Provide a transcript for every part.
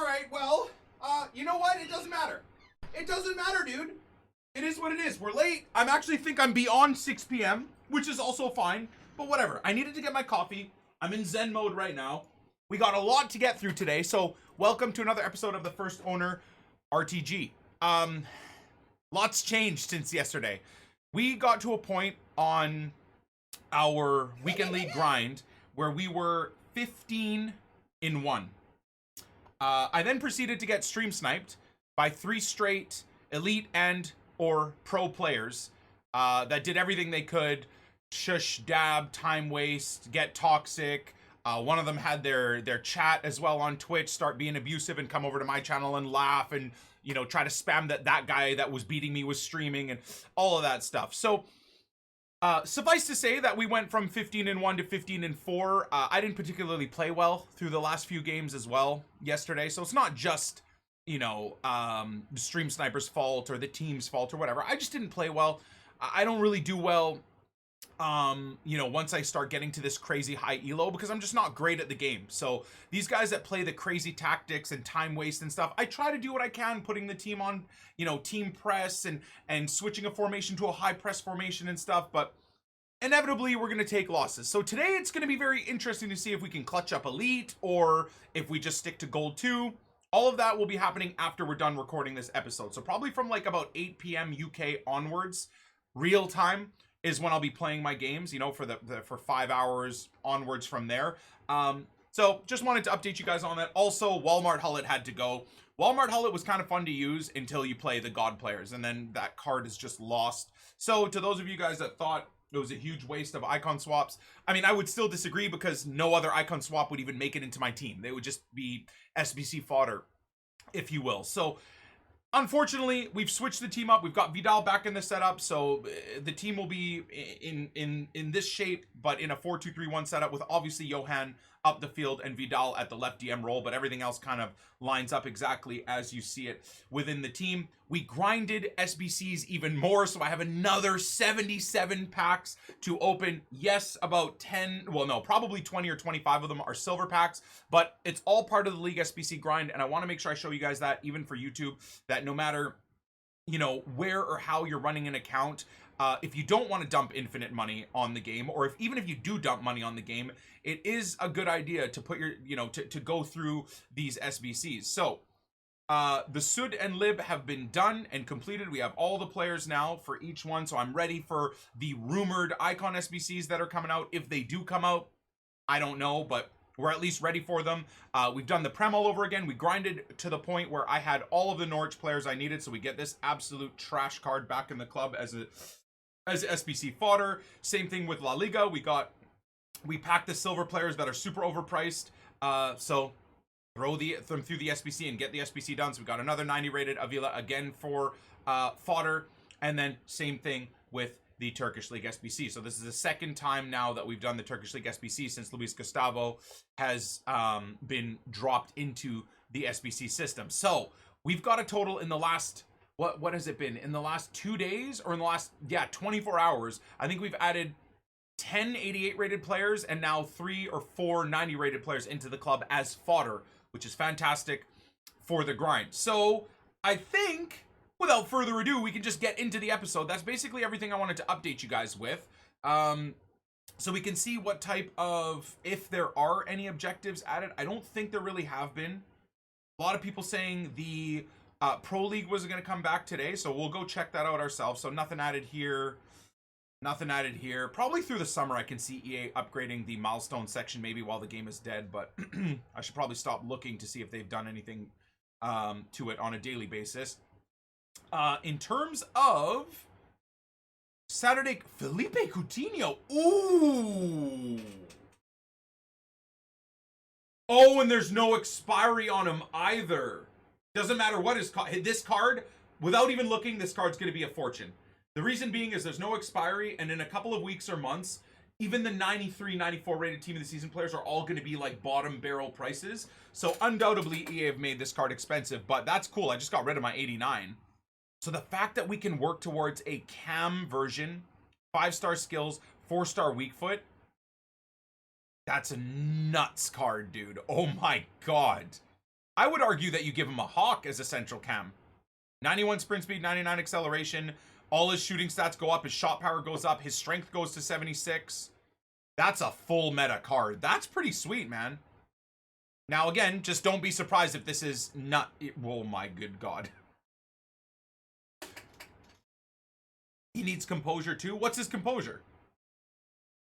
right, well, you know what? It doesn't matter. It doesn't matter, dude. It is what it is. We're late. I'm actually think I'm beyond 6 p.m., which is also fine, but whatever. I needed to get my coffee. I'm in Zen mode right now. We got a lot to get through today, so welcome to another episode of the First Owner RTG. Lots changed since yesterday. We got to a point on our weekend league grind where we were 15-1. I then proceeded to get stream sniped by 3 straight elite and or pro players that did everything they could. Shush, dab, time waste, get toxic. One of them had their chat as well on Twitch start being abusive and come over to my channel and laugh and, you know, try to spam that guy that was beating me was streaming and all of that stuff. So suffice to say that we went from 15-1 to 15-4. I didn't particularly play well through the last few games as well yesterday. So it's not just, you know, the stream sniper's fault or the team's fault or whatever. I just didn't play well. I don't really do well, you know, once I start getting to this crazy high elo because I'm just not great at the game. So these guys that play the crazy tactics and time waste and stuff, I try to do what I can, putting the team on, you know, team press and switching a formation to a high press formation and stuff, but inevitably we're going to take losses. So today it's going to be very interesting to see if we can clutch up elite or if we just stick to gold 2. All of that will be happening after we're done recording this episode. So probably from like about 8 p.m. UK onwards, real time, is when I'll be playing my games, you know, for 5 hours onwards from there. So just wanted to update you guys on that. Also, Walmart Hullet had to go. Walmart Hullet was kind of fun to use until you play the God players, and then that card is just lost. So to those of you guys that thought it was a huge waste of icon swaps, I mean, I would still disagree because no other icon swap would even make it into my team. They would just be SBC fodder, if you will. So unfortunately, we've switched the team up. We've got Vidal back in the setup, so the team will be in this shape, but in a 4-2-3-1 setup with obviously Johan up the field and Vidal at the left DM role, but everything else kind of lines up exactly as you see it within the team. We grinded SBCs even more, so I have another 77 packs to open. Yes, about 10, well, no, probably 20 or 25 of them are silver packs, but it's all part of the League SBC grind, and I want to make sure I show you guys that, even for YouTube, that no matter, you know, where or how you're running an account, if you don't want to dump infinite money on the game, or even if you do dump money on the game, it is a good idea to put your, you know, to go through these SBCs. So the Sud and Lib have been done and completed. We have all the players now for each one, so I'm ready for the rumored icon SBCs that are coming out. If they do come out, I don't know, but we're at least ready for them. We've done the Prem all over again. We grinded to the point where I had all of the Norwich players I needed, so we get this absolute trash card back in the club as SBC fodder. Same thing with La Liga. We packed the silver players that are super overpriced. So throw them through the SBC and get the SBC done. So we got another 90 rated Avila again for fodder, and then same thing with the Turkish League SBC. So this is the second time now that we've done the Turkish League SBC since Luis Gustavo has been dropped into the SBC system. So we've got a total in the last, what has it been? In the last 2 days or in the last, 24 hours, I think we've added 10 88 rated players and now 3 or 4 90 rated players into the club as fodder, which is fantastic for the grind. So I think without further ado, we can just get into the episode. That's basically everything I wanted to update you guys with. So we can see what type of, if there are any objectives added. I don't think there really have been. A lot of people saying the Pro League was going to come back today, so we'll go check that out ourselves. So nothing added here. Nothing added here. Probably through the summer I can see EA upgrading the milestone section maybe while the game is dead, but I should probably stop looking to see if they've done anything to it on a daily basis. In terms of Saturday, Felipe Coutinho. Ooh. Oh, and there's no expiry on him either. Doesn't matter what is this card, without even looking, this card's going to be a fortune. The reason being is there's no expiry, and in a couple of weeks or months, even the 93, 94 rated team of the season players are all going to be like bottom barrel prices. So undoubtedly EA have made this card expensive, but that's cool. I just got rid of my 89. So the fact that we can work towards a cam version, 5-star skills, 4-star weak foot, that's a nuts card, dude. Oh my god. I would argue that you give him a Hawk as a central cam. 91 sprint speed, 99 acceleration. All his shooting stats go up. His shot power goes up. His strength goes to 76. That's a full meta card. That's pretty sweet, man. Now, again, just don't be surprised if this is not... Oh, my good God. He needs composure, too? What's his composure?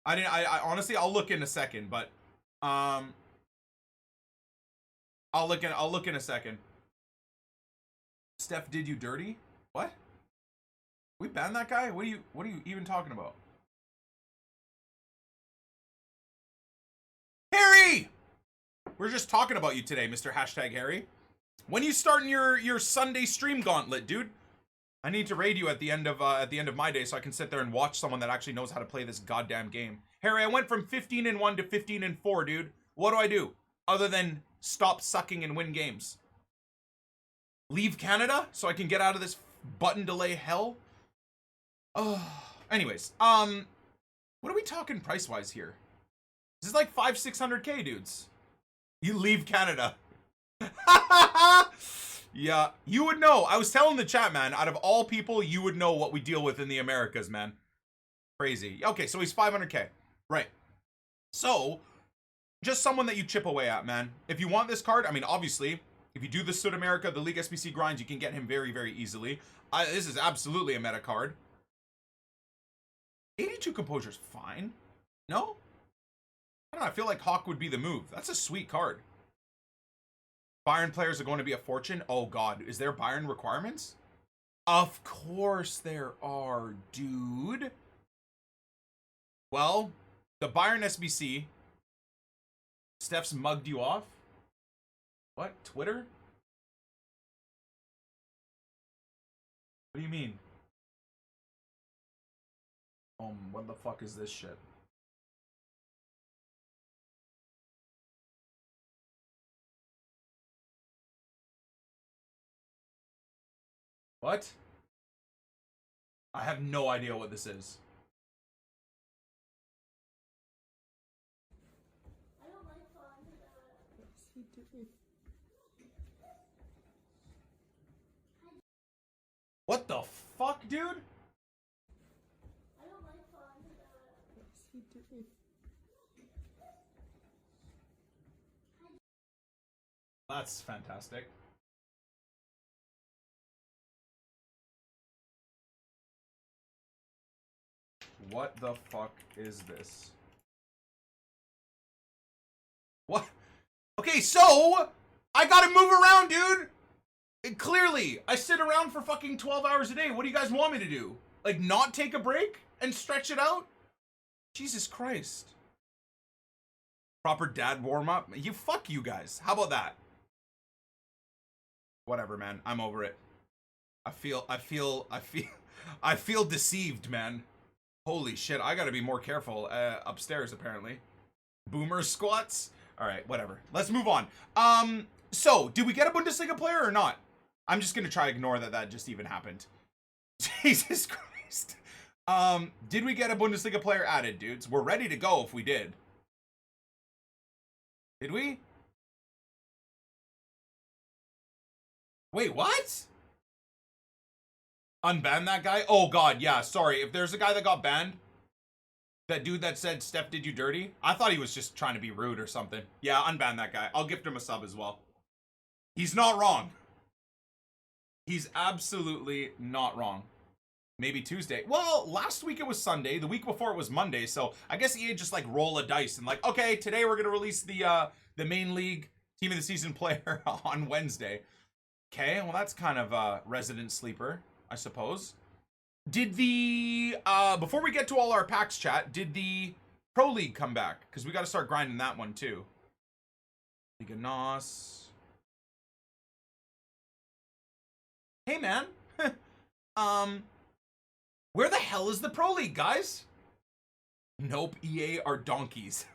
I honestly, I'll look in a second, but... I'll look in a second. Steph did you dirty? What? We banned that guy? What are you even talking about? Harry! We're just talking about you today, Mr. Hashtag Harry. When you starting your Sunday stream gauntlet, dude? I need to raid you at the end of my day so I can sit there and watch someone that actually knows how to play this goddamn game. Harry, I went from 15-1 to 15-4, dude. What do I do other than stop sucking and win games? Leave Canada so I can get out of this button delay hell? Oh, anyways, what are we talking price-wise here? This is like 500-600K, dudes. You leave Canada. Yeah, you would know. I was telling the chat, man, out of all people, you would know what we deal with in the Americas, man. Crazy. Okay, so he's 500K. Right. So, just someone that you chip away at, man. If you want this card, I mean, obviously, if you do the Sud America, the League SBC grinds, you can get him very, very easily. This is absolutely a meta card. 82 Composure's fine. No? I don't know, I feel like Hawk would be the move. That's a sweet card. Bayern players are going to be a fortune. Oh God, is there Bayern requirements? Of course there are, dude. Well, the Bayern SBC. Steph's mugged you off? What? Twitter? What do you mean? What the fuck is this shit? What? I have no idea what this is. What the fuck, dude? That's fantastic. What the fuck is this? What? Okay, so I gotta move around, dude. And clearly, I sit around for fucking 12 hours a day. What do you guys want me to do? Like, not take a break and stretch it out? Jesus Christ. Proper dad warm-up? Fuck you guys. How about that? Whatever, man. I'm over it. I feel deceived, man. Holy shit, I gotta be more careful upstairs, apparently. Boomer squats? Alright, whatever. Let's move on. So, did we get a Bundesliga player or not? I'm just gonna try to ignore that just even happened. Jesus Christ. Did we get a Bundesliga player added, dudes? We're ready to go if we did. Did we? Wait, what? Unban that guy? Oh God, yeah, sorry. If there's a guy that got banned, that dude that said, Steph, did you dirty? I thought he was just trying to be rude or something. Yeah, unban that guy. I'll gift him a sub as well. He's not wrong. He's absolutely not wrong. Maybe Tuesday. Well, last week it was Sunday. The week before it was Monday. So I guess EA just like roll a dice and like, okay, today we're going to release the main league team of the season player on Wednesday. Okay, well that's kind of a resident sleeper, I suppose. Did the, before we get to all our packs, chat, did the Pro League come back? Because we got to start grinding that one too. Liga NOS. Hey, man. Where the hell is the Pro League, guys? Nope, EA are donkeys.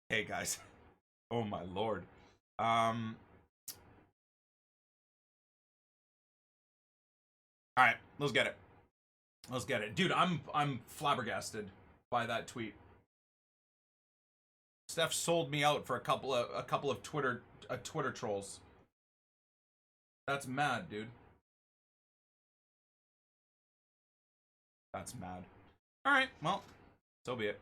Hey, guys. Oh, my lord. All right, let's get it. Let's get it. Dude, I'm flabbergasted by that tweet. Steph sold me out for a couple of Twitter trolls. That's mad, dude. That's mad. All right, well, so be it.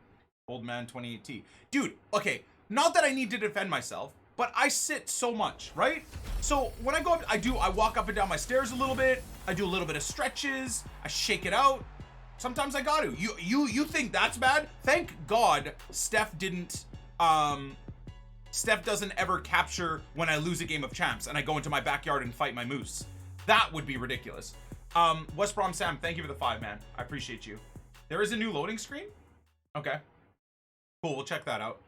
Old man 28T. Dude, okay, not that I need to defend myself, but I sit so much, right? So when I go up, I walk up and down my stairs a little bit. I do a little bit of stretches. I shake it out. Sometimes I got to. You think that's bad? Thank God Steph didn't, Steph doesn't ever capture when I lose a game of champs and I go into my backyard and fight my moose. That would be ridiculous. West Brom Sam, thank you for the 5, man. I appreciate you. There is a new loading screen? Okay. Cool, we'll check that out.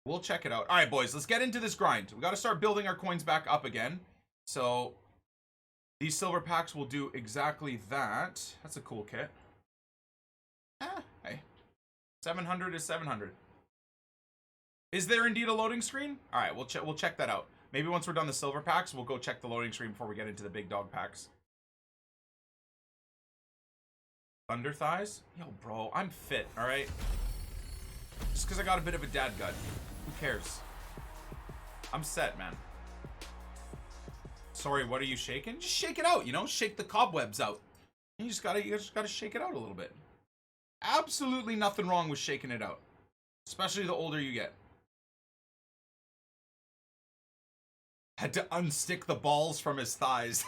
We'll check it out. All right, boys, let's get into this grind. We got to start building our coins back up again. So these silver packs will do exactly that. That's a cool kit. Hey. 700 is 700. Is there indeed a loading screen? All right, we'll check that out. Maybe once we're done the silver packs, we'll go check the loading screen before we get into the big dog packs. Thunder thighs? Yo, bro, I'm fit, all right? Just because I got a bit of a dad gut. Who cares? I'm set, man. Sorry, what are you shaking? Just shake it out, you know? Shake the cobwebs out. You just gotta shake it out a little bit. Absolutely nothing wrong with shaking it out. Especially the older you get. Had to unstick the balls from his thighs.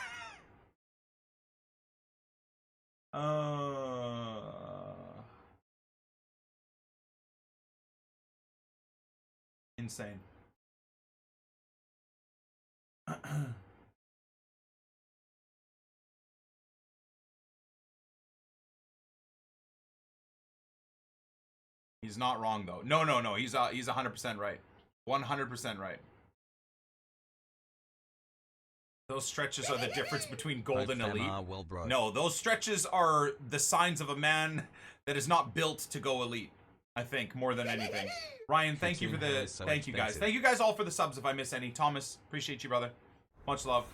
Insane. He's not wrong though. No. He's 100% right. 100% right. Those stretches are the difference between gold and elite. No, those stretches are the signs of a man that is not built to go elite. I think more than anything. Ryan, thank you for the thank you guys. Thank you guys all for the subs if I miss any. Thomas, appreciate you, brother. Much love.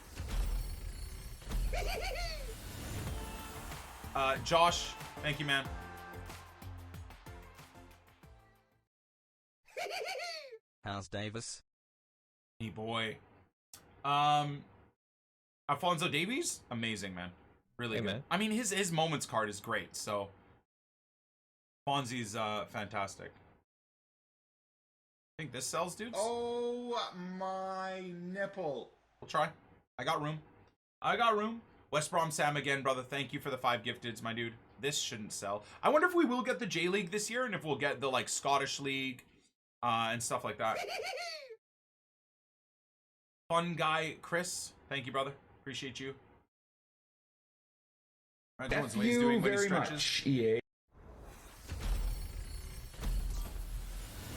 Josh, thank you, man. How's Davis? Hey boy. Alfonso Davies? Amazing, man. Really good. Man. I mean, his moments card is great, so Fonzie's fantastic. Think this sells, dudes? Oh my nipple. We'll try. I got room. West Brom Sam again, brother. Thank you for the 5 gifteds, my dude. This shouldn't sell. I wonder if we will get the J League this year and if we'll get the like Scottish League and stuff like that. Fun guy, Chris. Thank you, brother. Appreciate you. Thank you very much, EA.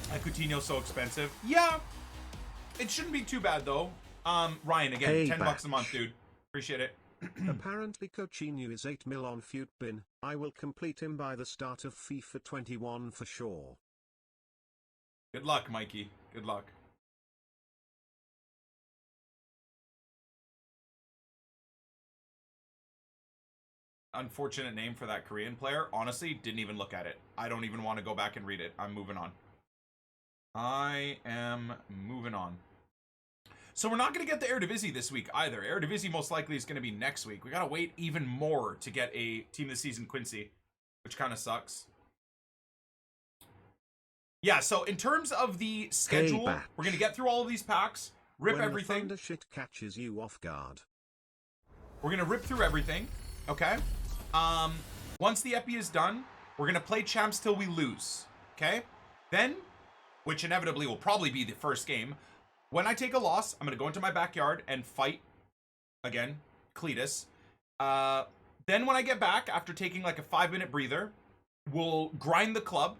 Coutinho's so expensive. Yeah. It shouldn't be too bad though. Ryan again, hey, 10 bucks a month, dude. Appreciate it. Apparently Coutinho is 8 mil on Futbin. I will complete him by the start of FIFA 21 for sure. Good luck, Mikey. Good luck. Unfortunate name for that Korean player. Honestly, didn't even look at it. I don't even want to go back and read it. I'm moving on. I am moving on. So we're not going to get the Eredivisie this week either. Eredivisie most likely is going to be next week. We got to wait even more to get a Team of the Season Quincy, which kind of sucks. Yeah, so in terms of the schedule, we're going to get through all of these packs, rip everything. The shit catches you off guard. We're going to rip through everything, okay? Once the epi is done, we're going to play champs till we lose, okay? Then, which inevitably will probably be the first game, when I take a loss, I'm going to go into my backyard and fight, again, Cletus. Then when I get back, after taking like a 5-minute breather, we'll grind the club,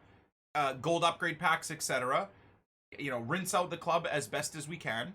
gold upgrade packs, etc. You know, rinse out the club as best as we can.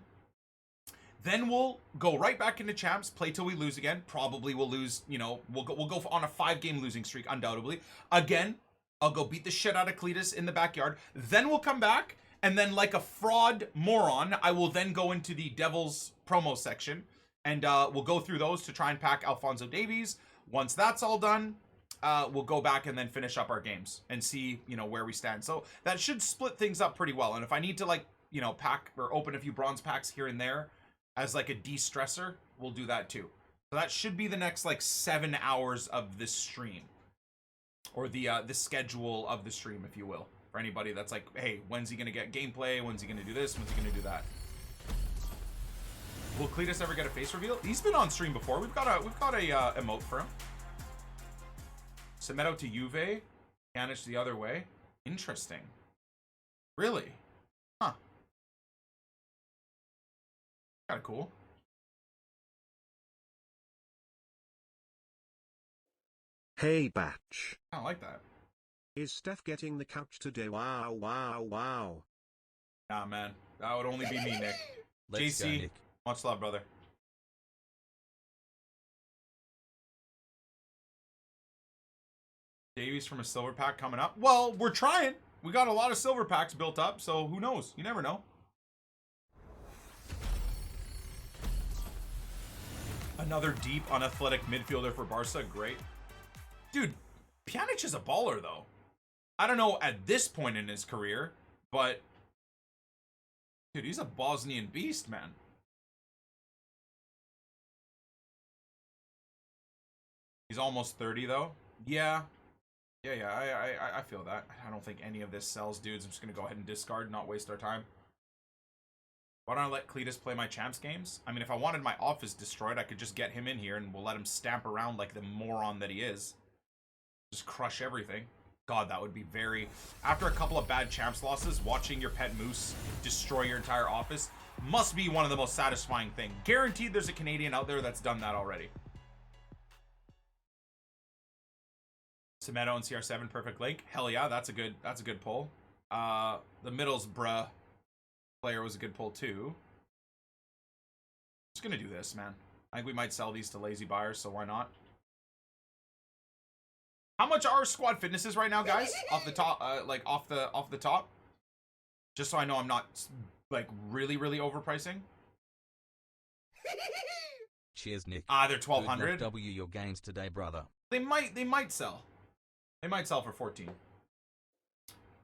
Then we'll go right back into champs, play till we lose again. Probably we'll lose, you know, we'll go on a 5-game losing streak, undoubtedly. Again, I'll go beat the shit out of Cletus in the backyard. Then we'll come back, and then like a fraud moron, I will then go into the Devils promo section, and we'll go through those to try and pack Alfonso Davies. Once that's all done, we'll go back and then finish up our games and see, you know, where we stand. So that should split things up pretty well. And if I need to, like, you know, pack or open a few bronze packs here and there as like a de-stressor, we'll do that too. So that should be the next like 7 hours of this stream, or the schedule of the stream, if you will, for anybody that's like, hey, when's he gonna get gameplay? When's he gonna do this? When's he gonna do that? Will Cletus ever get a face reveal? He's been on stream before. We've got a emote for him. Semedo to Juve, Pjanic the other way. Interesting. Really? Huh. Kind of cool. Hey Batch. I don't like that. Is Steph getting the couch today? Wow, wow, wow. Nah, man. That would only be me, Nick. Let's JC, go, Nick. much love, brother. Davies from a silver pack coming up. Well, we're trying. We got a lot of silver packs built up, so who knows? You never know. Another deep, unathletic midfielder for Barca. Great. Dude, Pjanic is a baller, though. I don't know at this point in his career, but... dude, he's a Bosnian beast, man. He's almost 30, though. Yeah. Yeah, I feel that. I don't think any of this sells, dudes. I'm just going to go ahead and discard, not waste our time. Why don't I let Cletus play my champs games? I mean, if I wanted my office destroyed, I could just get him in here and we'll let him stamp around like the moron that he is. Just crush everything. God, that would be very... after a couple of bad champs losses, watching your pet moose destroy your entire office must be one of the most satisfying things. Guaranteed there's a Canadian out there that's done that already. Semedo and CR7, perfect link. Hell yeah, that's a good pull. The Middlesbrough player was a good pull too. Just gonna do this, man. I think we might sell these to lazy buyers, so why not? How much are squad fitnesses right now, guys? Off the top, like off the top. Just so I know I'm not like really overpricing. Cheers, Nick. They're 1,200. W your gains today, brother. They might sell. They might sell for 14.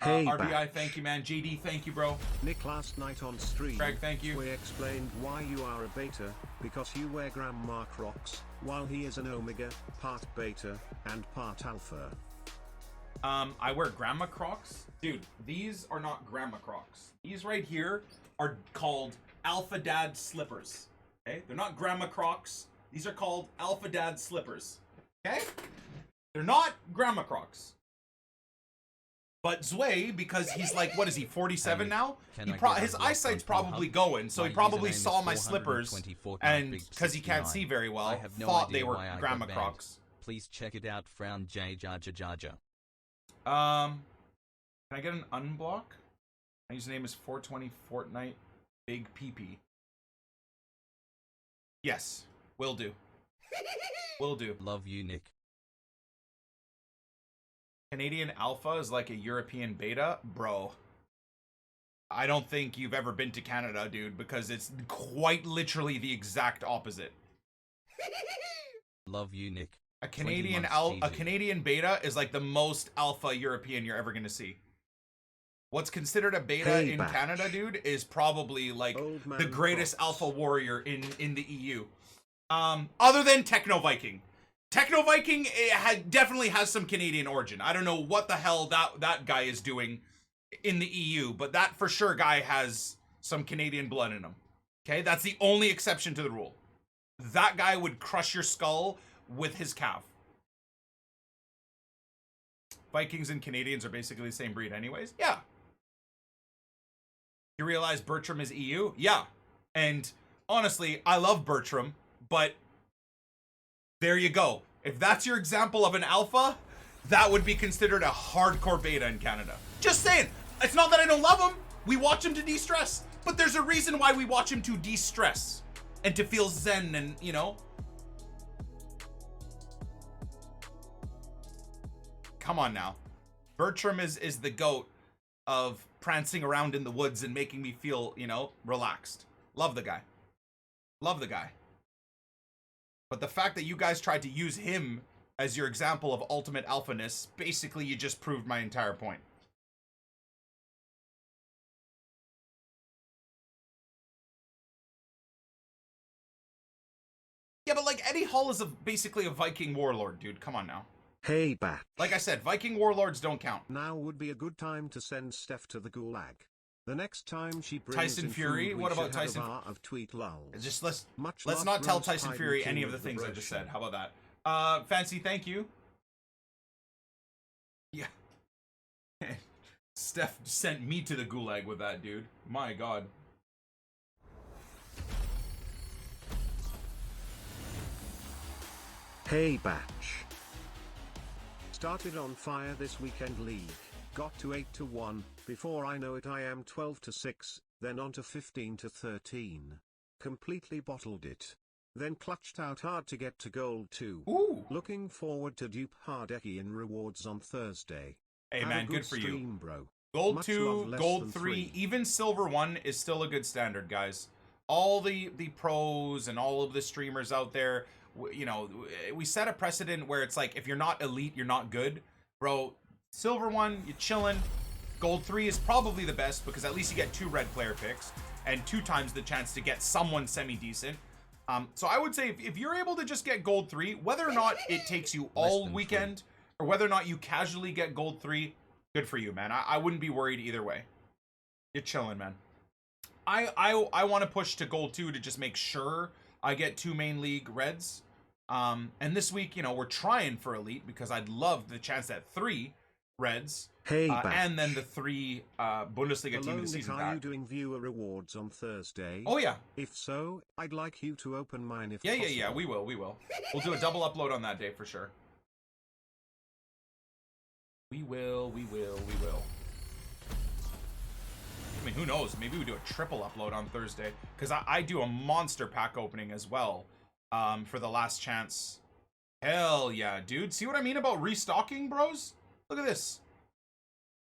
Hey, RBI, Batch. thank you, man. JD, thank you, bro. Nick, last night on stream, Craig, thank you. we explained why you are a beta, because you wear Grandma Crocs, while he is an Omega, part beta, and part alpha. I wear Grandma Crocs. Dude, these are not Grandma Crocs. These right here are called Alpha Dad slippers. Okay? They're not Grandma Crocs. These are called Alpha Dad slippers. Okay? They're not Grandma Crocs. But Zway, because he's like, what is he, 47 now? His eyesight's probably going, so he probably saw my slippers, and because he can't see very well, thought they were Grandma Crocs. Please check it out, Frown J Jaja Jaja. Can I get an unblock? My username is 420 Fortnite Big PP. Yes, will do. Will do. Love you, Nick. Canadian Alpha is like a European Beta? Bro. I don't think you've ever been to Canada, dude, because it's quite literally the exact opposite. Love you, Nick. A Canadian Beta is like the most alpha European you're ever going to see. What's considered a beta in Canada, dude, is probably like the greatest alpha warrior in the EU. Other than Techno Viking. Techno Viking definitely has some Canadian origin. I don't know what the hell that guy is doing in the EU, but that for sure guy has some Canadian blood in him. Okay, that's the only exception to the rule. That guy would crush your skull with his calf. Vikings and Canadians are basically the same breed anyways. Yeah. You realize Bertram is EU? Yeah. And honestly, I love Bertram, but there you go. If that's your example of an alpha, that would be considered a hardcore beta in Canada. Just saying. It's not that I don't love him. We watch him to de-stress. But there's a reason why we watch him to de-stress. And to feel zen and, you know. Come on now. Bertram is the GOAT of prancing around in the woods and making me feel, you know, relaxed. Love the guy. Love the guy. But the fact that you guys tried to use him as your example of ultimate alphaness, basically you just proved my entire point. Yeah, but like Eddie Hall is basically a Viking warlord, dude. Come on now. Hey, Batch. Like I said, Viking warlords don't count. Now would be a good time to send Steph to the gulag. The next time she brings Tyson in Fury? food, we what about should have Tyson? a bar of tweet lulls. Just let's love, not tell roast, Tyson hide, Fury and any king of the things I just liberation. said. How about that? Fancy, thank you. Yeah. Steph sent me to the gulag with that, dude. My God. Hey, Batch. Started on fire this weekend league. Got to 8-1, before I know it I am 12-6, then on to 15-13. Completely bottled it. Then clutched out hard to get to gold 2. Ooh. Looking forward to dupe Hardeki in rewards on Thursday. Hey Have man, a good for stream, you. Bro. Gold Much 2, love, less gold than 3, 3. even silver 1 is still a good standard, guys. All the pros and all of the streamers out there, you know, we set a precedent where it's like, if you're not elite, you're not good. Bro, silver 1, you're chilling. Gold 3 is probably the best because at least you get 2 red player picks and 2 times the chance to get someone semi-decent. So I would say if you're able to just get gold 3, whether or not it takes you all weekend or whether or not you casually get gold 3, good for you, man. I wouldn't be worried either way. You're chilling, man. I want to push to gold 2 to just make sure I get 2 main league reds. And this week, you know, we're trying for elite because I'd love the chance at 3 reds. Hey, and then the 3 Bundesliga team of the season Nick, back. are you doing viewer rewards on Thursday? Oh yeah. If so, I'd like you to open mine if Yeah, possible. yeah, we will. We'll do a double upload on that day for sure. We will. I mean, who knows? Maybe we do a triple upload on Thursday because I do a monster pack opening as well for the last chance. Hell yeah, dude. See what I mean about restocking, bros? Look at this.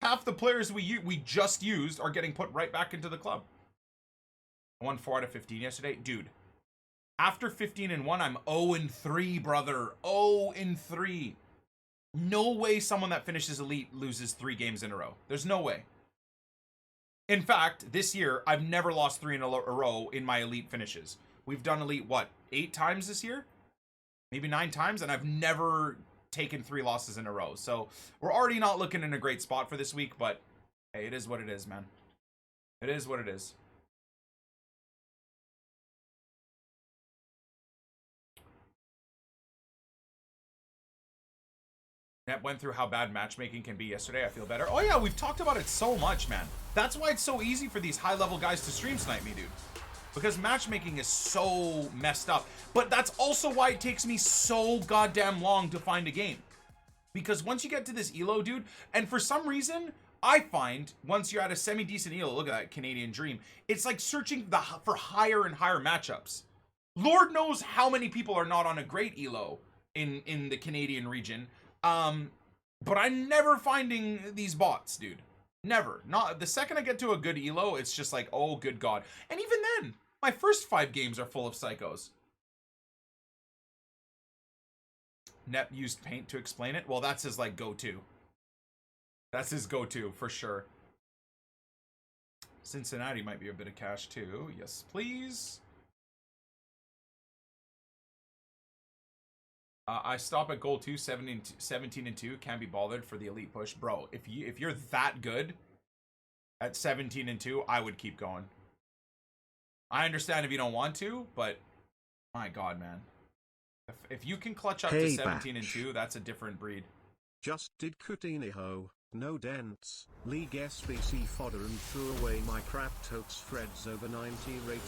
Half the players we just used are getting put right back into the club. I won 4 out of 15 yesterday. Dude, after 15-1, I'm 0-3, brother. 0-3. No way someone that finishes elite loses 3 games in a row. There's no way. In fact, this year, I've never lost 3 in a row in my elite finishes. We've done elite, what, 8 times this year? Maybe 9 times, and I've never taken 3 losses in a row. So we're already not looking in a great spot for this week, but hey, it is what it is, man. It is what it is. Net went through how bad matchmaking can be yesterday. I feel better. Oh yeah, we've talked about it so much, man. That's why it's so easy for these high-level guys to stream snipe me, dude. Because matchmaking is so messed up. But that's also why it takes me so goddamn long to find a game. Because once you get to this elo, dude, and for some reason, I find once you're at a semi-decent elo, look at that Canadian Dream, it's like searching for higher and higher matchups. Lord knows how many people are not on a great elo in the Canadian region. But I'm never finding these bots, dude. Never. Not the second I get to a good elo, it's just like, oh, good God. And even then, my first 5 games are full of psychos. Nep used paint to explain it. Well, that's his like go-to. That's his go-to for sure. Cincinnati might be a bit of cash too. Yes, please. I stop at goal 2, 17-2. Can't be bothered for the elite push, bro. If you're that good at 17-2, I would keep going. I understand if you don't want to, but my God, man, if you can clutch up to 17-2, that's a different breed. Just did Coutinho, no dents, league SBC fodder and threw away my crap TOTS Freds over 90 rated,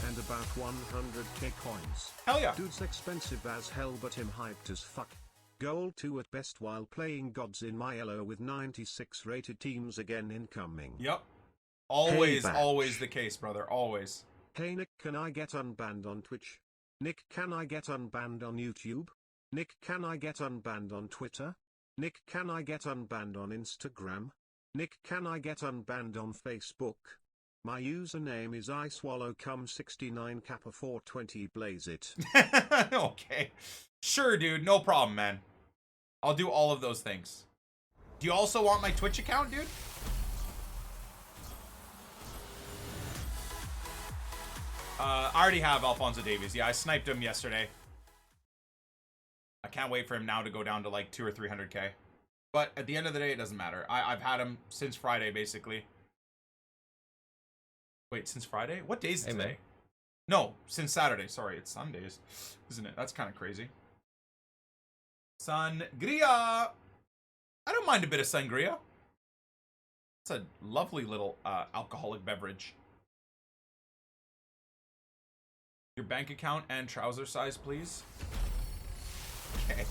and about 100k coins. Hell yeah. Dude's expensive as hell but him hyped as fuck. Goal 2 at best while playing gods in my elo with 96 rated teams again incoming. Yep. Always, always the case, brother. Always. Hey Nick, can I get unbanned on Twitch? Nick, can I get unbanned on YouTube? Nick, can I get unbanned on Twitter? Nick, can I get unbanned on Instagram? Nick, can I get unbanned on Facebook? My username is ISwallowCum69Kappa420 blaze it. Okay. Sure, dude. No problem, man. I'll do all of those things. Do you also want my Twitch account, dude? I already have Alphonso Davies. Yeah, I sniped him yesterday. I can't wait for him now to go down to like 200 or 300k. But at the end of the day, it doesn't matter. I've had him since Friday, basically. Wait, since Friday? What day is it today? Man. No, since Saturday. Sorry, it's Sundays, isn't it? That's kind of crazy. Sangria. I don't mind a bit of sangria. It's a lovely little alcoholic beverage. Your bank account and trouser size, please. Okay.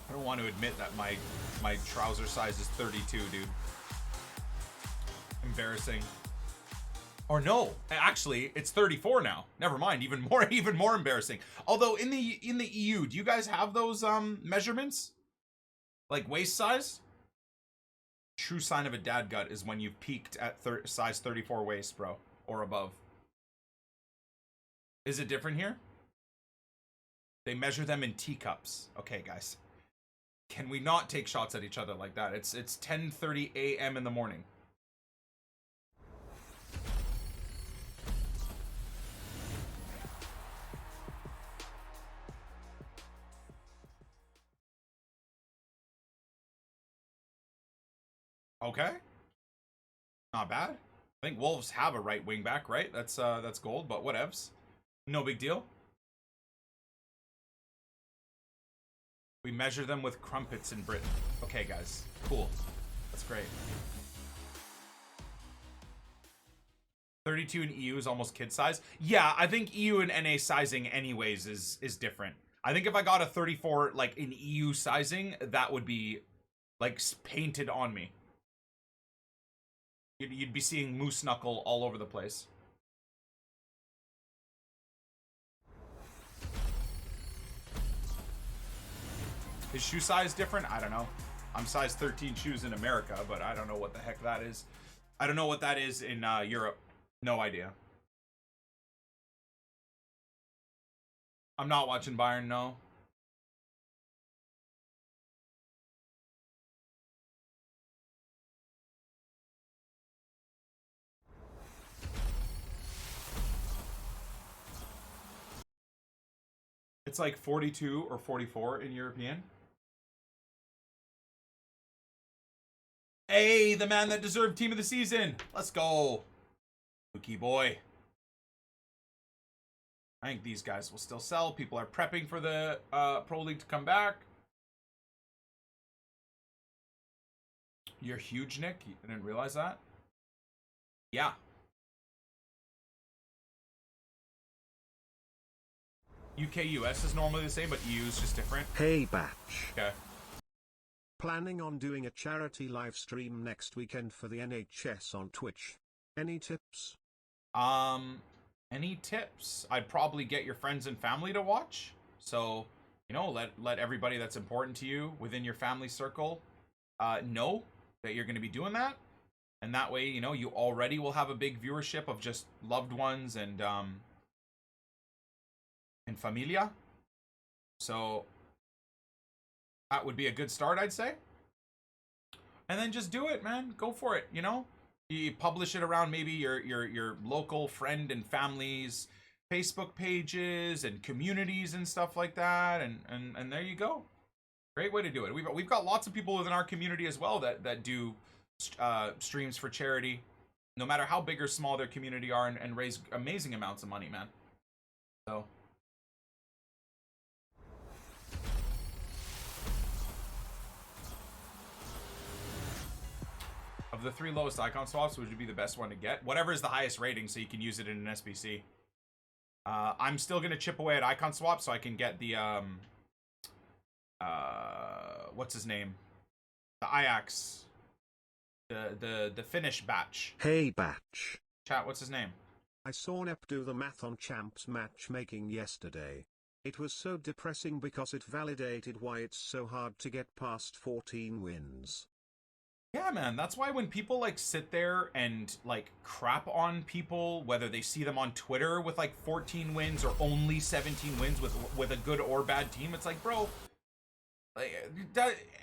I don't want to admit that my trouser size is 32, dude. Embarrassing. Or no, actually, it's 34 now. Never mind, even more embarrassing. Although in the EU, do you guys have those measurements? Like waist size? True sign of a dad gut is when you've peaked at size 34 waist, bro, or above. Is it different here? They measure them in teacups. Okay, guys. Can we not take shots at each other like that? It's 10:30 a.m. in the morning. Okay. Not bad. I think Wolves have a right wing back, right? That's gold, but whatevs. No big deal. We measure them with crumpets in Britain. Okay, guys. Cool. That's great. 32 in EU is almost kid size. Yeah, I think EU and NA sizing anyways is different. I think if I got a 34 like in EU sizing, that would be like painted on me. You'd be seeing moose knuckle all over the place. Is shoe size different? I don't know. I'm size 13 shoes in America, but I don't know what the heck that is. I don't know what that is in Europe. No idea. I'm not watching Bayern, no. It's like 42 or 44 in European. Hey, the man that deserved team of the season. Let's go. Luki boy. I think these guys will still sell. People are prepping for the Pro League to come back. You're huge, Nick. I didn't realize that. Yeah. UK, US is normally the same, but EU is just different. Hey, Batch. Okay. Planning on doing a charity live stream next weekend for the NHS on Twitch. Any tips? Any tips? I'd probably get your friends and family to watch. So, you know, let everybody that's important to you within your family circle know that you're going to be doing that. And that way, you know, you already will have a big viewership of just loved ones and familia. So that would be a good start, I'd say. And then just do it, man. Go for it, you know? You publish it around maybe your local friend and family's Facebook pages and communities and stuff like that, and there you go. Great way to do it. We've got lots of people within our community as well that do streams for charity, no matter how big or small their community are, and raise amazing amounts of money, man. So of the 3 lowest icon swaps, would you be the best one to get? Whatever is the highest rating, so you can use it in an SBC. I'm still gonna chip away at icon swap so I can get the what's his name? The Ajax, the Finnish batch. Hey, Batch. Chat, what's his name? I saw Nep do the math on Champs matchmaking yesterday. It was so depressing because it validated why it's so hard to get past 14 wins. Yeah, man, that's why when people like sit there and like crap on people, whether they see them on Twitter with like 14 wins or only 17 wins with a good or bad team, it's like, bro,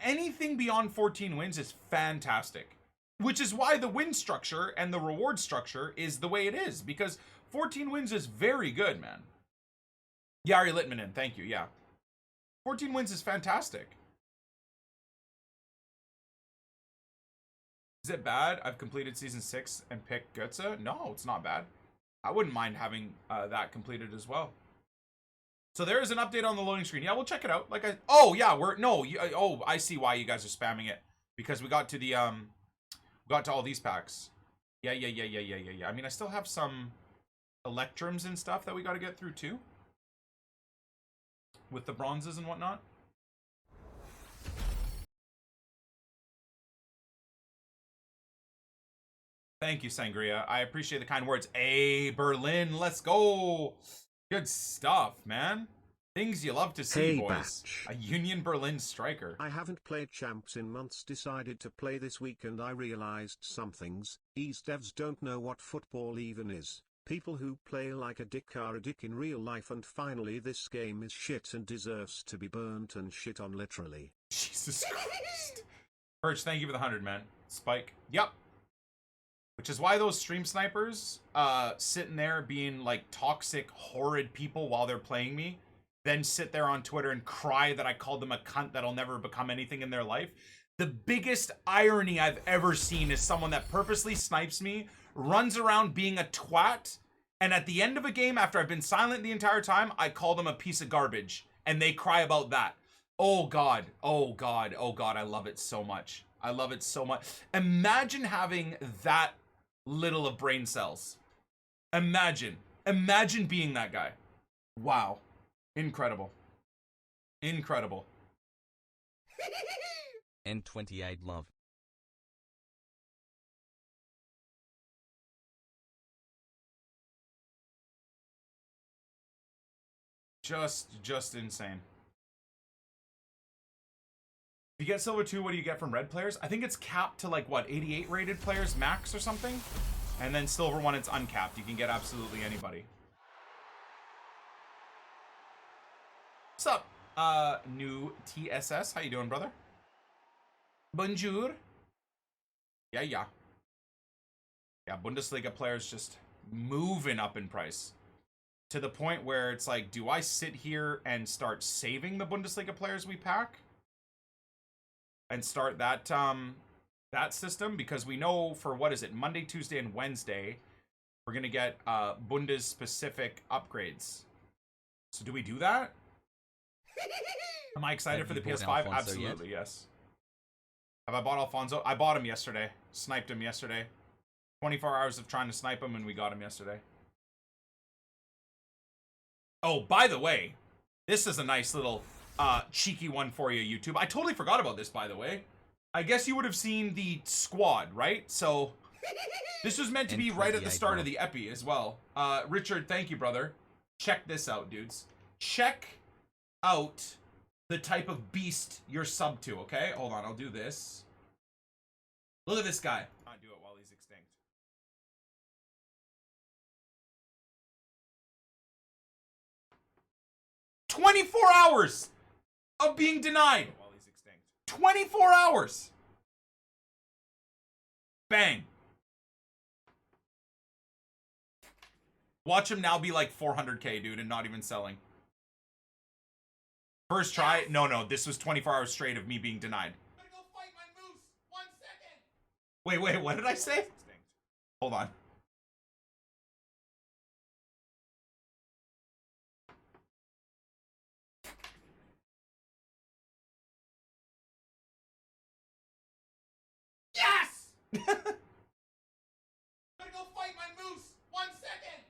anything beyond 14 wins is fantastic. Which is why the win structure and the reward structure is the way it is. Because 14 wins is very good, man. Yari Litmanen, thank you, yeah. 14 wins is fantastic. Is it bad? I've completed season 6 and picked Götze? No, it's not bad. I wouldn't mind having that completed as well. So there is an update on the loading screen. Yeah, we'll check it out. I see why you guys are spamming it. Because we got to the, got to all these packs. Yeah. I mean, I still have some Electrums and stuff that we got to get through too. With the bronzes and whatnot. Thank you, Sangria. I appreciate the kind words. Hey, Berlin, let's go. Good stuff, man. Things you love to see, Hey, boys. Batch. A Union Berlin striker. I haven't played champs in months, decided to play this week, and I realized some things. These devs don't know what football even is. People who play like a dick are a dick in real life, and finally this game is shit and deserves to be burnt and shit on literally. Jesus Christ. Perch, thank you for the 100, man. Spike. Yep. Which is why those stream snipers sitting there being like toxic, horrid people while they're playing me, then sit there on Twitter and cry that I called them a cunt that'll never become anything in their life. The biggest irony I've ever seen is someone that purposely snipes me, runs around being a twat, and at the end of a game, after I've been silent the entire time, I call them a piece of garbage, and they cry about that. Oh God, oh God, oh God, I love it so much. I love it so much. Imagine having that little of brain cells. Imagine being that guy. Wow. Incredible. Incredible. N28 love. Just insane. If you get silver 2, what do you get from red players? I think it's capped to like what, 88 rated players max or something? And then silver 1, it's uncapped. You can get absolutely anybody. What's up, new TSS? How you doing, brother? Bonjour. Yeah. Yeah, Bundesliga players just moving up in price. To the point where it's like, do I sit here and start saving the Bundesliga players we pack? And start that that system? Because we know for, what is it, Monday, Tuesday, and Wednesday, we're going to get Bundes-specific upgrades. So do we do that? Am I excited for the PS5? Absolutely, yes. Have I bought Alfonso? I bought him yesterday. Sniped him yesterday. 24 hours of trying to snipe him, and we got him yesterday. Oh, by the way, this is a nice little cheeky one for you, YouTube. I totally forgot about this, by the way. I guess you would have seen the squad, right? So this was meant to be right at the start of the epi as well. Richard, thank you, brother. Check this out, dudes. Check out the type of beast you're sub to, okay? Hold on, I'll do this. Look at this guy. I'll do it while he's extinct. "24 hours of being denied." While he's extinct. 24 hours. Bang. Watch him now be like 400k, dude, and not even selling. First try. No, this was 24 hours straight of me being denied. I'm gonna go fight my moose. 1 second. Wait, what did I say? Hold on. Yes! I'm gonna go fight my moose. 1 second.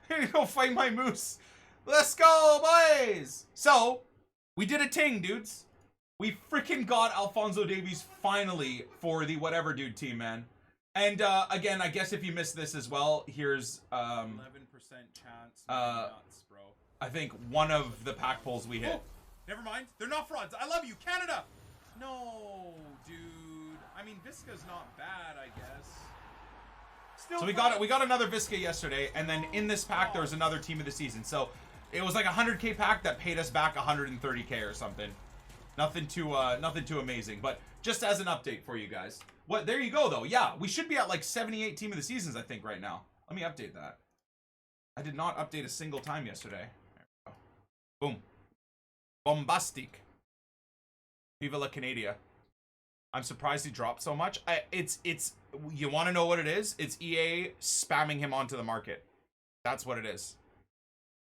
I'm gonna go fight my moose. Let's go, boys! So, we did a ting, dudes. We freaking got Alphonso Davies finally for the whatever dude team, man. And again, I guess if you missed this as well, here's 11% chance. Nuts, bro. I think one of the pack pulls we hit. Oh, never mind. They're not frauds. I love you, Canada. No, dude. I mean, Visca's not bad, I guess. Still so we got another Visca yesterday, and then in this pack there was another team of the season. So It was like a 100K pack that paid us back 130K or something. Nothing too amazing, but just as an update for you guys. What? There you go, though. Yeah, we should be at like 78 team of the seasons, I think, right now. Let me update that. I did not update a single time yesterday. There we go. Boom. Bombastic. Viva la Canada. I'm surprised he dropped so much. It's you want to know what it is? It's EA spamming him onto the market. That's what it is.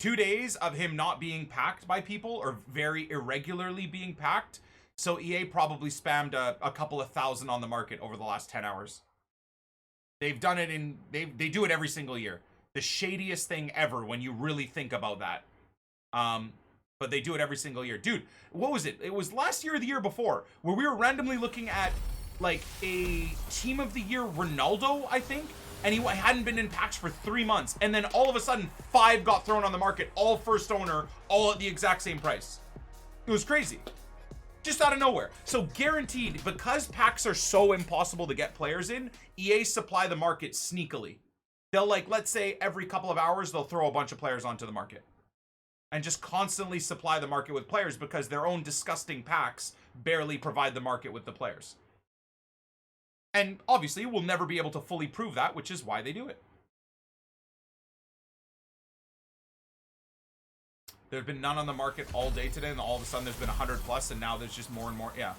2 days of him not being packed by people, or very irregularly being packed. So EA probably spammed a couple of thousand on the market over the last 10 hours. They've done it in, they do it every single year. The shadiest thing ever when you really think about that. But they do it every single year. Dude, what was it? It was last year or the year before, where we were randomly looking at like a team of the year Ronaldo, I think, and he hadn't been in packs for 3 months, and then all of a sudden 5 got thrown on the market, all first owner, all at the exact same price. It was crazy. Just out of nowhere. So guaranteed, because packs are so impossible to get players in, EA supply the market sneakily. They'll, like, let's say every couple of hours, they'll throw a bunch of players onto the market. And just constantly supply the market with players because their own disgusting packs barely provide the market with the players. And obviously, we'll never be able to fully prove that, which is why they do it. There's been none on the market all day today, and all of a sudden there's been 100 plus, and now there's just more and more. Yeah.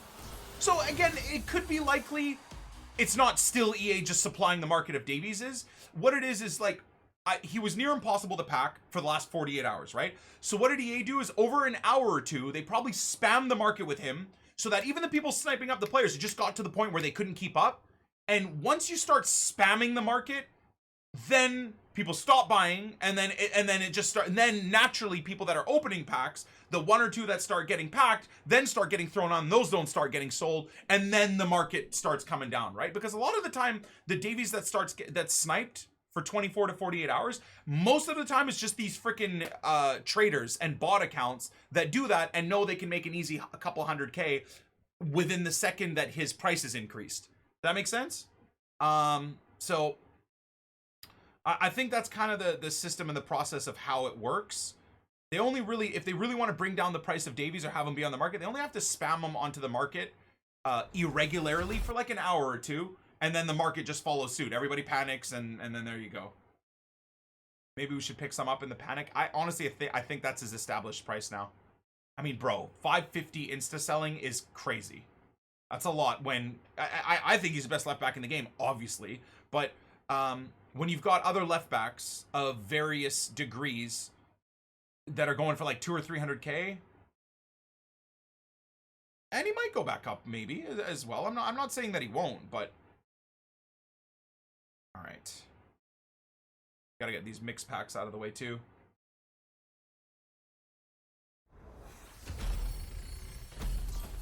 So again, it could be likely it's not still EA just supplying the market of Davies is. What it is like, he was near impossible to pack for the last 48 hours, right? So what did EA do is over an hour or two, they probably spammed the market with him so that even the people sniping up the players, it just got to the point where they couldn't keep up. And once you start spamming the market, then people stop buying, and then it just starts. And then naturally, people that are opening packs, the 1 or 2 that start getting packed, then start getting thrown on. Those don't start getting sold, and then the market starts coming down, right? Because a lot of the time, the Davies that's sniped for 24 to 48 hours, most of the time it's just these freaking traders and bot accounts that do that and know they can make an easy a couple 100K within the second that his price is increased. Does that make sense? So I think that's kind of the system and the process of how it works. They only really, if they really want to bring down the price of Davies or have them be on the market, they only have to spam them onto the market irregularly for like an hour or two, and then the market just follows suit. Everybody panics, and then there you go. Maybe we should pick some up in the panic. I honestly, I think that's his established price now. I mean, bro, 550 insta selling is crazy. That's a lot. When I think he's the best left back in the game, obviously, but when you've got other left backs of various degrees that are going for like 200 or 300K, and he might go back up maybe as well. I'm not saying that he won't, but all right, gotta get these mix packs out of the way too.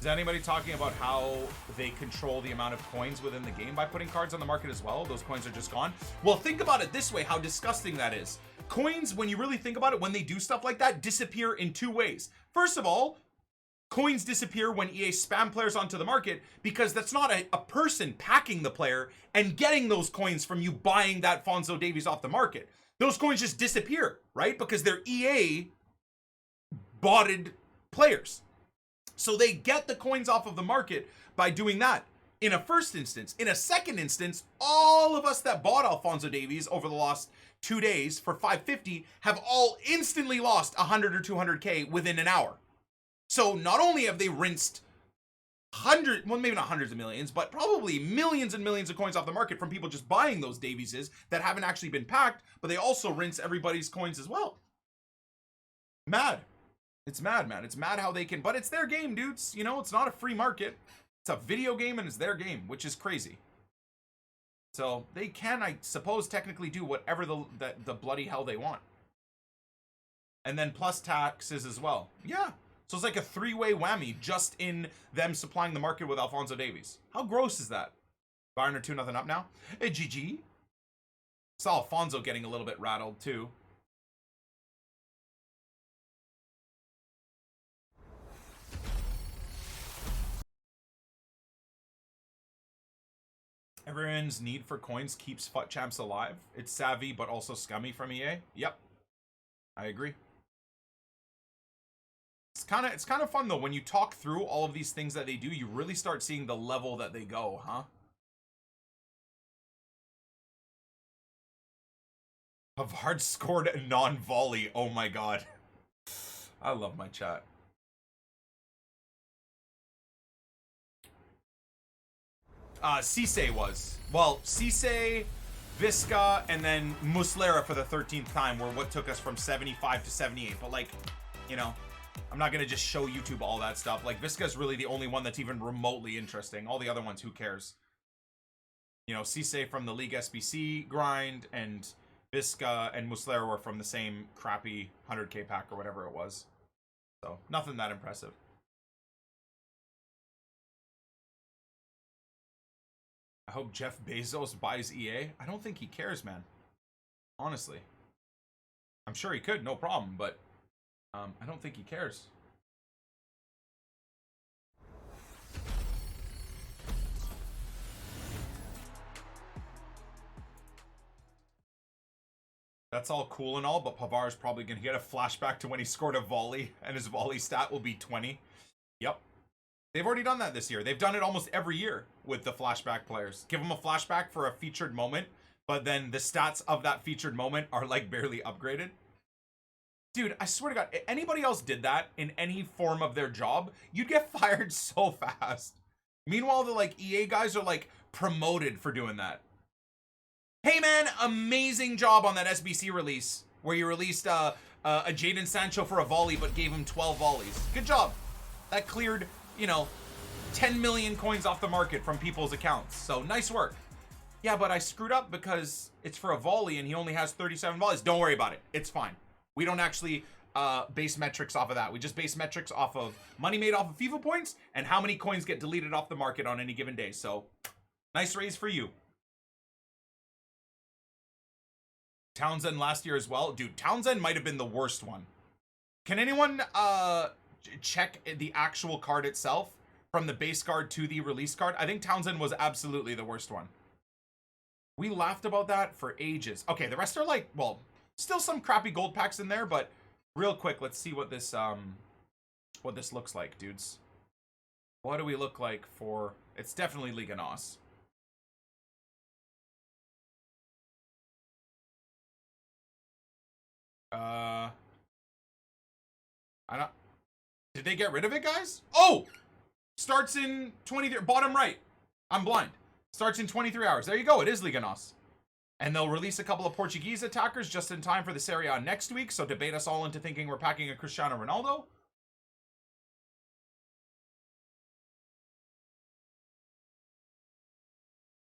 Is anybody talking about how they control the amount of coins within the game by putting cards on the market as well? Those coins are just gone. Well, think about it this way, how disgusting that is. Coins, when you really think about it, when they do stuff like that, disappear in 2 ways. First of all, coins disappear when EA spam players onto the market, because that's not a person packing the player and getting those coins from you buying that Fonzo Davies off the market. Those coins just disappear, right? Because they're EA botted players. So they get the coins off of the market by doing that in a first instance. In a second instance, all of us that bought Alphonso Davies over the last 2 days for 550 have all instantly lost 100 or 200K within an hour. So not only have they rinsed well, maybe not hundreds of millions, but probably millions and millions of coins off the market from people just buying those Davieses that haven't actually been packed, but they also rinse everybody's coins as well. Mad. It's mad, man. It's mad how they can, but it's their game, dudes. You know, it's not a free market. It's a video game and it's their game, which is crazy. So they can, I suppose, technically do whatever the bloody hell they want. And then plus taxes as well. Yeah. So it's like a 3-way whammy just in them supplying the market with Alphonso Davies. How gross is that? Bayern are 2-0 up now. Hey, GG. Saw Alfonso getting a little bit rattled too. Everyone's need for coins keeps FUT champs alive. It's savvy, but also scummy from EA. Yep. I agree. It's kind of fun though when you talk through all of these things that they do. You really start seeing the level that they go, huh? Pavard scored a non-volley. Oh my god. I love my chat. Cisse was. Well, Cisse, Visca, and then Muslera for the 13th time were what took us from 75 to 78. But like, you know, I'm not gonna just show YouTube all that stuff. Like, Visca's really the only one that's even remotely interesting. All the other ones, who cares? You know, Cisse from the League SBC grind, and Visca and Muslera were from the same crappy 100k pack or whatever it was. So, nothing that impressive. I hope Jeff Bezos buys EA. I don't think he cares, man. Honestly. I'm sure he could, no problem, but I don't think he cares. That's all cool and all, but Pavard's probably going to get a flashback to when he scored a volley, and his volley stat will be 20. Yep. They've already done that this year. They've done it almost every year with the flashback players. Give them a flashback for a featured moment, but then the stats of that featured moment are like barely upgraded. Dude, I swear to God, if anybody else did that in any form of their job, you'd get fired so fast. Meanwhile, the like EA guys are like promoted for doing that. Hey man, amazing job on that SBC release where you released a Jadon Sancho for a volley but gave him 12 volleys. Good job. That cleared, you know, 10 million coins off the market from people's accounts. So nice work. Yeah, but I screwed up because it's for a volley and he only has 37 volleys. Don't worry about it. It's fine. We don't actually base metrics off of that. We just base metrics off of money made off of FIFA points and how many coins get deleted off the market on any given day. So nice raise for you. Townsend last year as well. Dude, Townsend might have been the worst one. Can anyone check the actual card itself from the base card to the release card? I think Townsend was absolutely the worst one. We laughed about that for ages. Okay, the rest are like, well, still some crappy gold packs in there, but real quick, let's see what this looks like, dudes. What do we look like for... It's definitely Liga NOS. I don't... Did they get rid of it, guys? Oh! Starts in 23... Bottom right. I'm blind. Starts in 23 hours. There you go. It is Liga NOS. And they'll release a couple of Portuguese attackers just in time for the Serie A next week, so debate us all into thinking we're packing a Cristiano Ronaldo.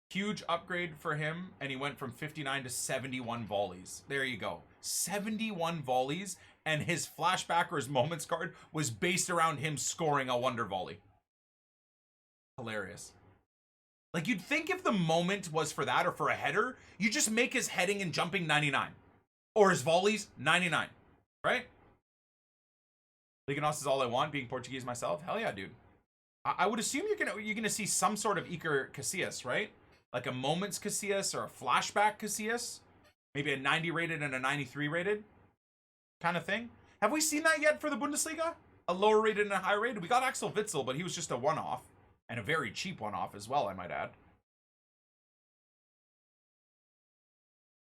Huge upgrade for him, and he went from 59 to 71 volleys. There you go. 71 volleys, and his flashback or his moments card was based around him scoring a wonder volley. Hilarious. Like, you'd think if the moment was for that or for a header, you just make his heading and jumping 99. Or his volleys 99. Right? Liga NOS is all I want, being Portuguese myself. Hell yeah, dude. I would assume you're gonna see some sort of Iker Casillas, right? Like a moments Casillas or a flashback Casillas. Maybe a 90 rated and a 93 rated kind of thing. Have we seen that yet for the Bundesliga? A lower rated and a high rated? We got Axel Witsel, but he was just a one-off. And a very cheap one-off as well, I might add.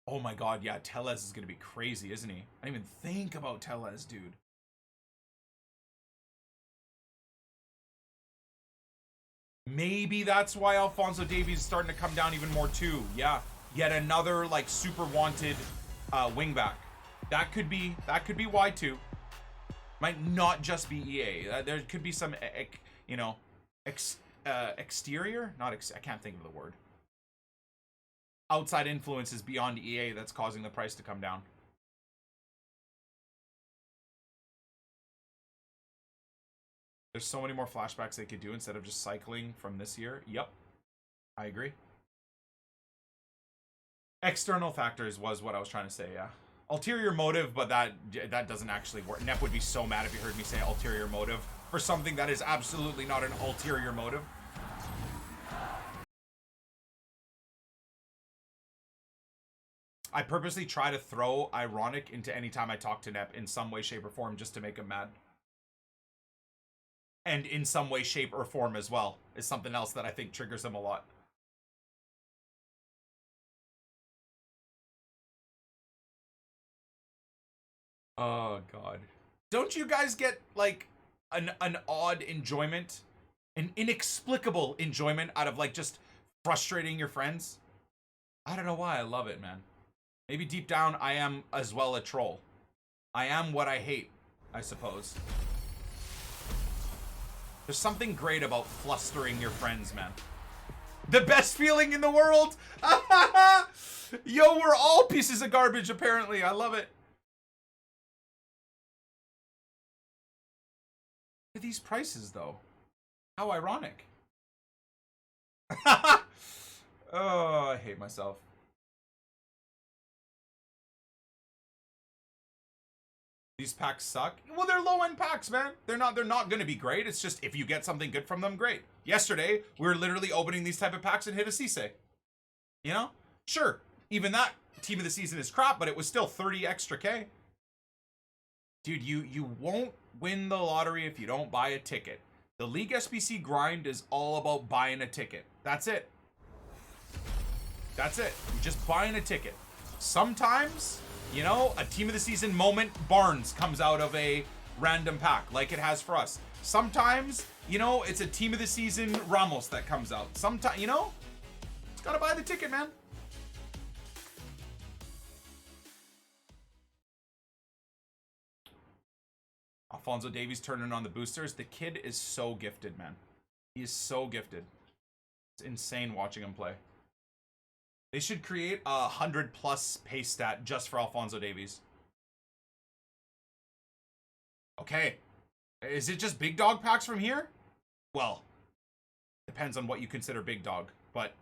Oh my god, yeah, Tellez is going to be crazy, isn't he? I didn't even think about Tellez, dude. Maybe that's why Alphonso Davies is starting to come down even more too. Yeah, yet another like super wanted wingback. That could be why too. Might not just be EA. There could be some, you know, exterior, not I can't think of the word. Outside influences beyond EA that's causing the price to come down. There's so many more flashbacks they could do instead of just cycling from this year. Yep, I agree. External factors was what I was trying to say, yeah. Ulterior motive, but that doesn't actually work. Nep would be so mad if you heard me say ulterior motive for something that is absolutely not an ulterior motive. I purposely try to throw ironic into any time I talk to Nep in some way, shape, or form just to make him mad. and in some way, shape, or form as well is something else that I think triggers him a lot. Oh, God. Don't you guys get, like, an odd enjoyment, an inexplicable enjoyment out of, like, just frustrating your friends? I don't know why. I love it, man. Maybe deep down, I am as well a troll. I am what I hate, I suppose. There's something great about flustering your friends, man. The best feeling in the world! Yo, we're all pieces of garbage, apparently. I love it. Look at these prices, though. How ironic. Oh, I hate myself. These packs suck. Well, they're low-end packs, man. They're not going to be great. It's just if you get something good from them, great. Yesterday, we were literally opening these type of packs and hit a Cisse. You know? Sure. Even that team of the season is crap, but it was still 30 extra K. Dude, you won't win the lottery if you don't buy a ticket. The League SBC grind is all about buying a ticket. That's it. That's it. You're just buying a ticket. Sometimes, you know, a team of the season moment Barnes comes out of a random pack like it has for us. Sometimes, you know, it's a team of the season Ramos that comes out. Sometimes, you know, just gotta buy the ticket, man. Alphonso Davies turning on the boosters. The kid is so gifted, man. He is so gifted. It's insane watching him play. They should create a 100+ pace stat just for Alphonso Davies. Okay. Is it just big dog packs from here? Well, depends on what you consider big dog, but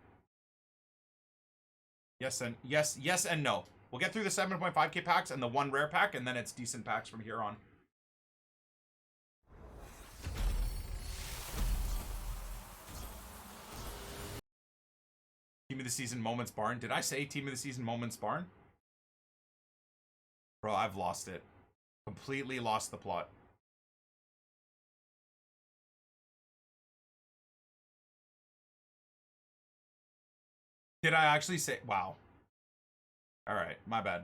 yes and no. We'll get through the 7.5K packs and the one rare pack, and then it's decent packs from here on. Team of the season moments barn. Did I say team of the season moments barn? Bro, I've lost it. Completely lost the plot. Did I actually say? Wow. All right, my bad.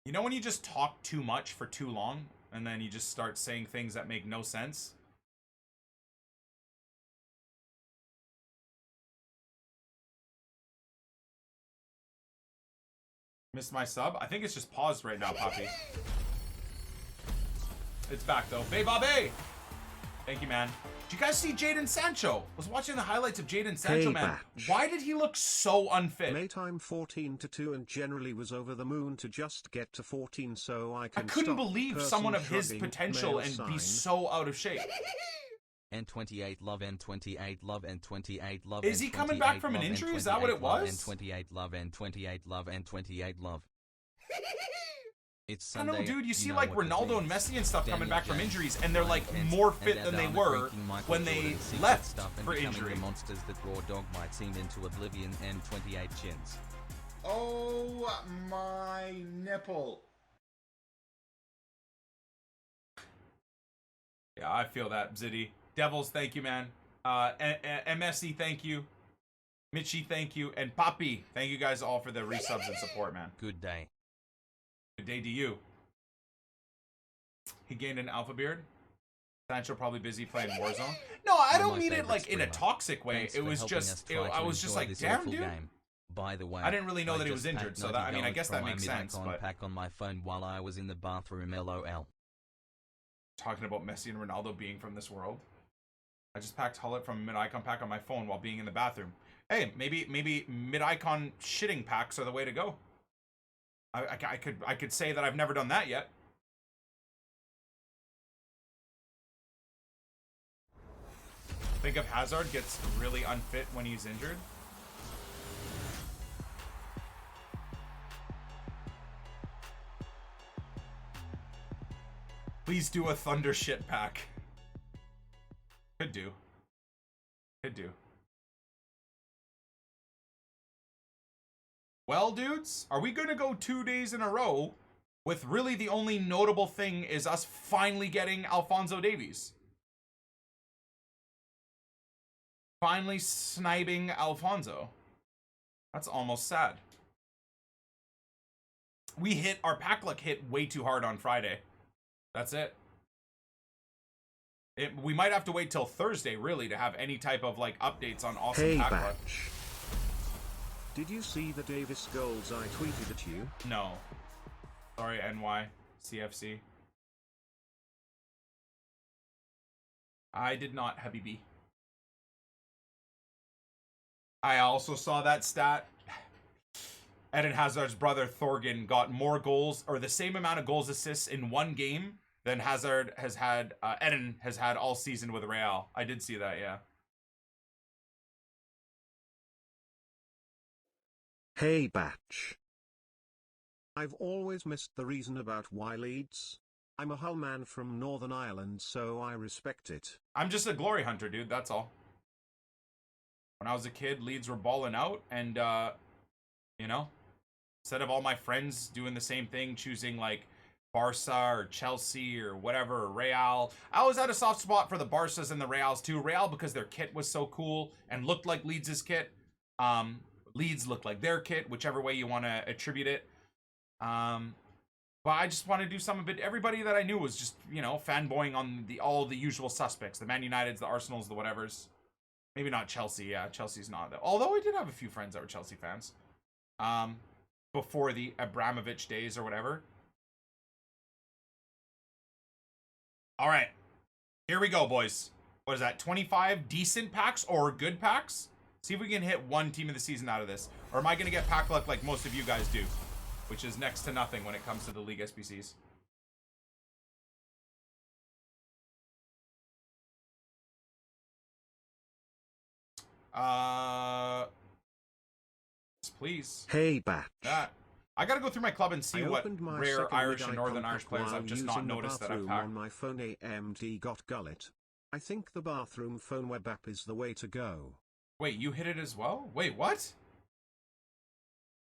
You know when you just talk too much for too long and then you just start saying things that make no sense? Missed my sub? I think it's just paused right now, Poppy. It's back, though. Bay Babe! Thank you, man. Did you guys see Jadon Sancho? I was watching the highlights of Jadon Sancho, man. Why did he look so unfit? Mate, I'm 14-2 and generally was over the moon to just get to 14 so I can couldn't believe someone of his potential and be so out of shape. N28 love, N28 love, N28 love. Is he coming back from an injury? Is that what it was? N28 love, N28 love, N28 love. It's I Sunday. don't know, dude. You see like Ronaldo and Messi and stuff coming back from injuries, and they're like more fit than they were when they left for injury. The monsters that raw dog might seem into oblivion. N28 chins. Oh my nipple. Yeah, I feel that, Ziddy. Devils, thank you, man. MSC, thank you. Mitchie, thank you. And Poppy, thank you guys all for the resubs and support, man. Good day. Good day to you. He gained an alpha beard. Sancho probably busy playing Warzone. No, I don't mean it like in a toxic way. It was just, I was just like, damn, dude. By the way, I didn't really know that he was injured, so that, I mean, I guess that makes sense. But pack on my phone while I was in the bathroom, LOL. Talking about Messi and Ronaldo being from this world. I just packed Hullet from a mid-icon pack on my phone while being in the bathroom. Hey, maybe mid-icon shitting packs are the way to go. I could say that I've never done that yet. Think if Hazard gets really unfit when he's injured. Please do a thunder shit pack. Could do. Could do. Well, dudes, are we going to go 2 days in a row with really the only notable thing is us finally getting Alphonso Davies? Finally sniping Alfonso. That's almost sad. We hit, our pack luck hit way too hard on Friday. That's it. We might have to wait till Thursday, really, to have any type of, like, updates on awesome pack luck. Did you see the Davis goals I tweeted at you? No. Sorry, NY. CFC. I did not, Habibi. I also saw that stat. Eden Hazard's brother Thorgan got more goals, or the same amount of goals assists in one game than Hazard has had, Eden has had all season with Real. I did see that, yeah. Hey Batch. I've always missed the reason about why Leeds. I'm a Hull man from Northern Ireland, so I respect it. I'm just a glory hunter, dude, that's all. When I was a kid, Leeds were balling out, and, you know, instead of all my friends doing the same thing, choosing, like, Barca or Chelsea or whatever, or Real. I always had a soft spot for the Barcas and the Reals, too. Real because their kit was so cool and looked like Leeds' kit. Leeds looked like their kit, whichever way you want to attribute it. But I just want to do some of it. Everybody that I knew was just, you know, fanboying on all the usual suspects. The Man Uniteds, the Arsenals, the whatevers. Maybe not Chelsea. Yeah, Chelsea's not. Although I did have a few friends that were Chelsea fans. Before the Abramovich days or whatever. All right. Here we go, boys. What is that? 25 decent packs or good packs? See if we can hit one team of the season out of this. Or am I going to get pack luck like most of you guys do? Which is next to nothing when it comes to the League SBCs. Please. Hey, Batch. That. I gotta go through my club and see what rare Irish and Northern Irish players I've just not noticed that I've packed. On my phone AMD got gullet. I think the bathroom phone web app is the way to go. Wait, you hit it as well? Wait, what?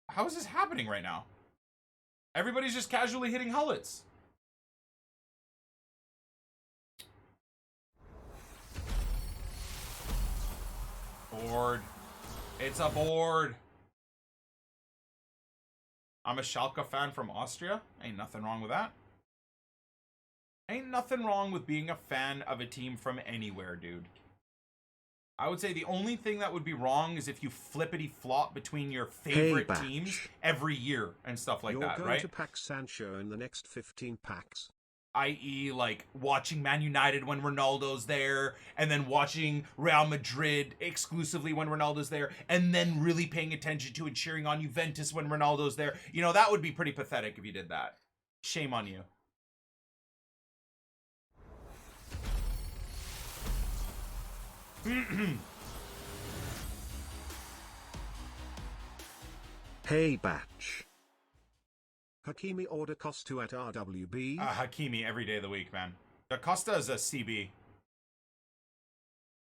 How is this happening right now? Everybody's just casually hitting hullets. Board. It's a board. I'm a Schalke fan from Austria. Ain't nothing wrong with that. Ain't nothing wrong with being a fan of a team from anywhere, dude. I would say the only thing that would be wrong is if you flippity-flop between your favorite teams every year and stuff like that, right? You're going to pack Sancho in the next 15 packs. I.e., like, watching Man United when Ronaldo's there, and then watching Real Madrid exclusively when Ronaldo's there, and then really paying attention to and cheering on Juventus when Ronaldo's there. You know, that would be pretty pathetic if you did that. Shame on you. Hey, Batch. Hakimi or Da Costa at RWB? Hakimi every day of the week, man. Da Costa is a CB.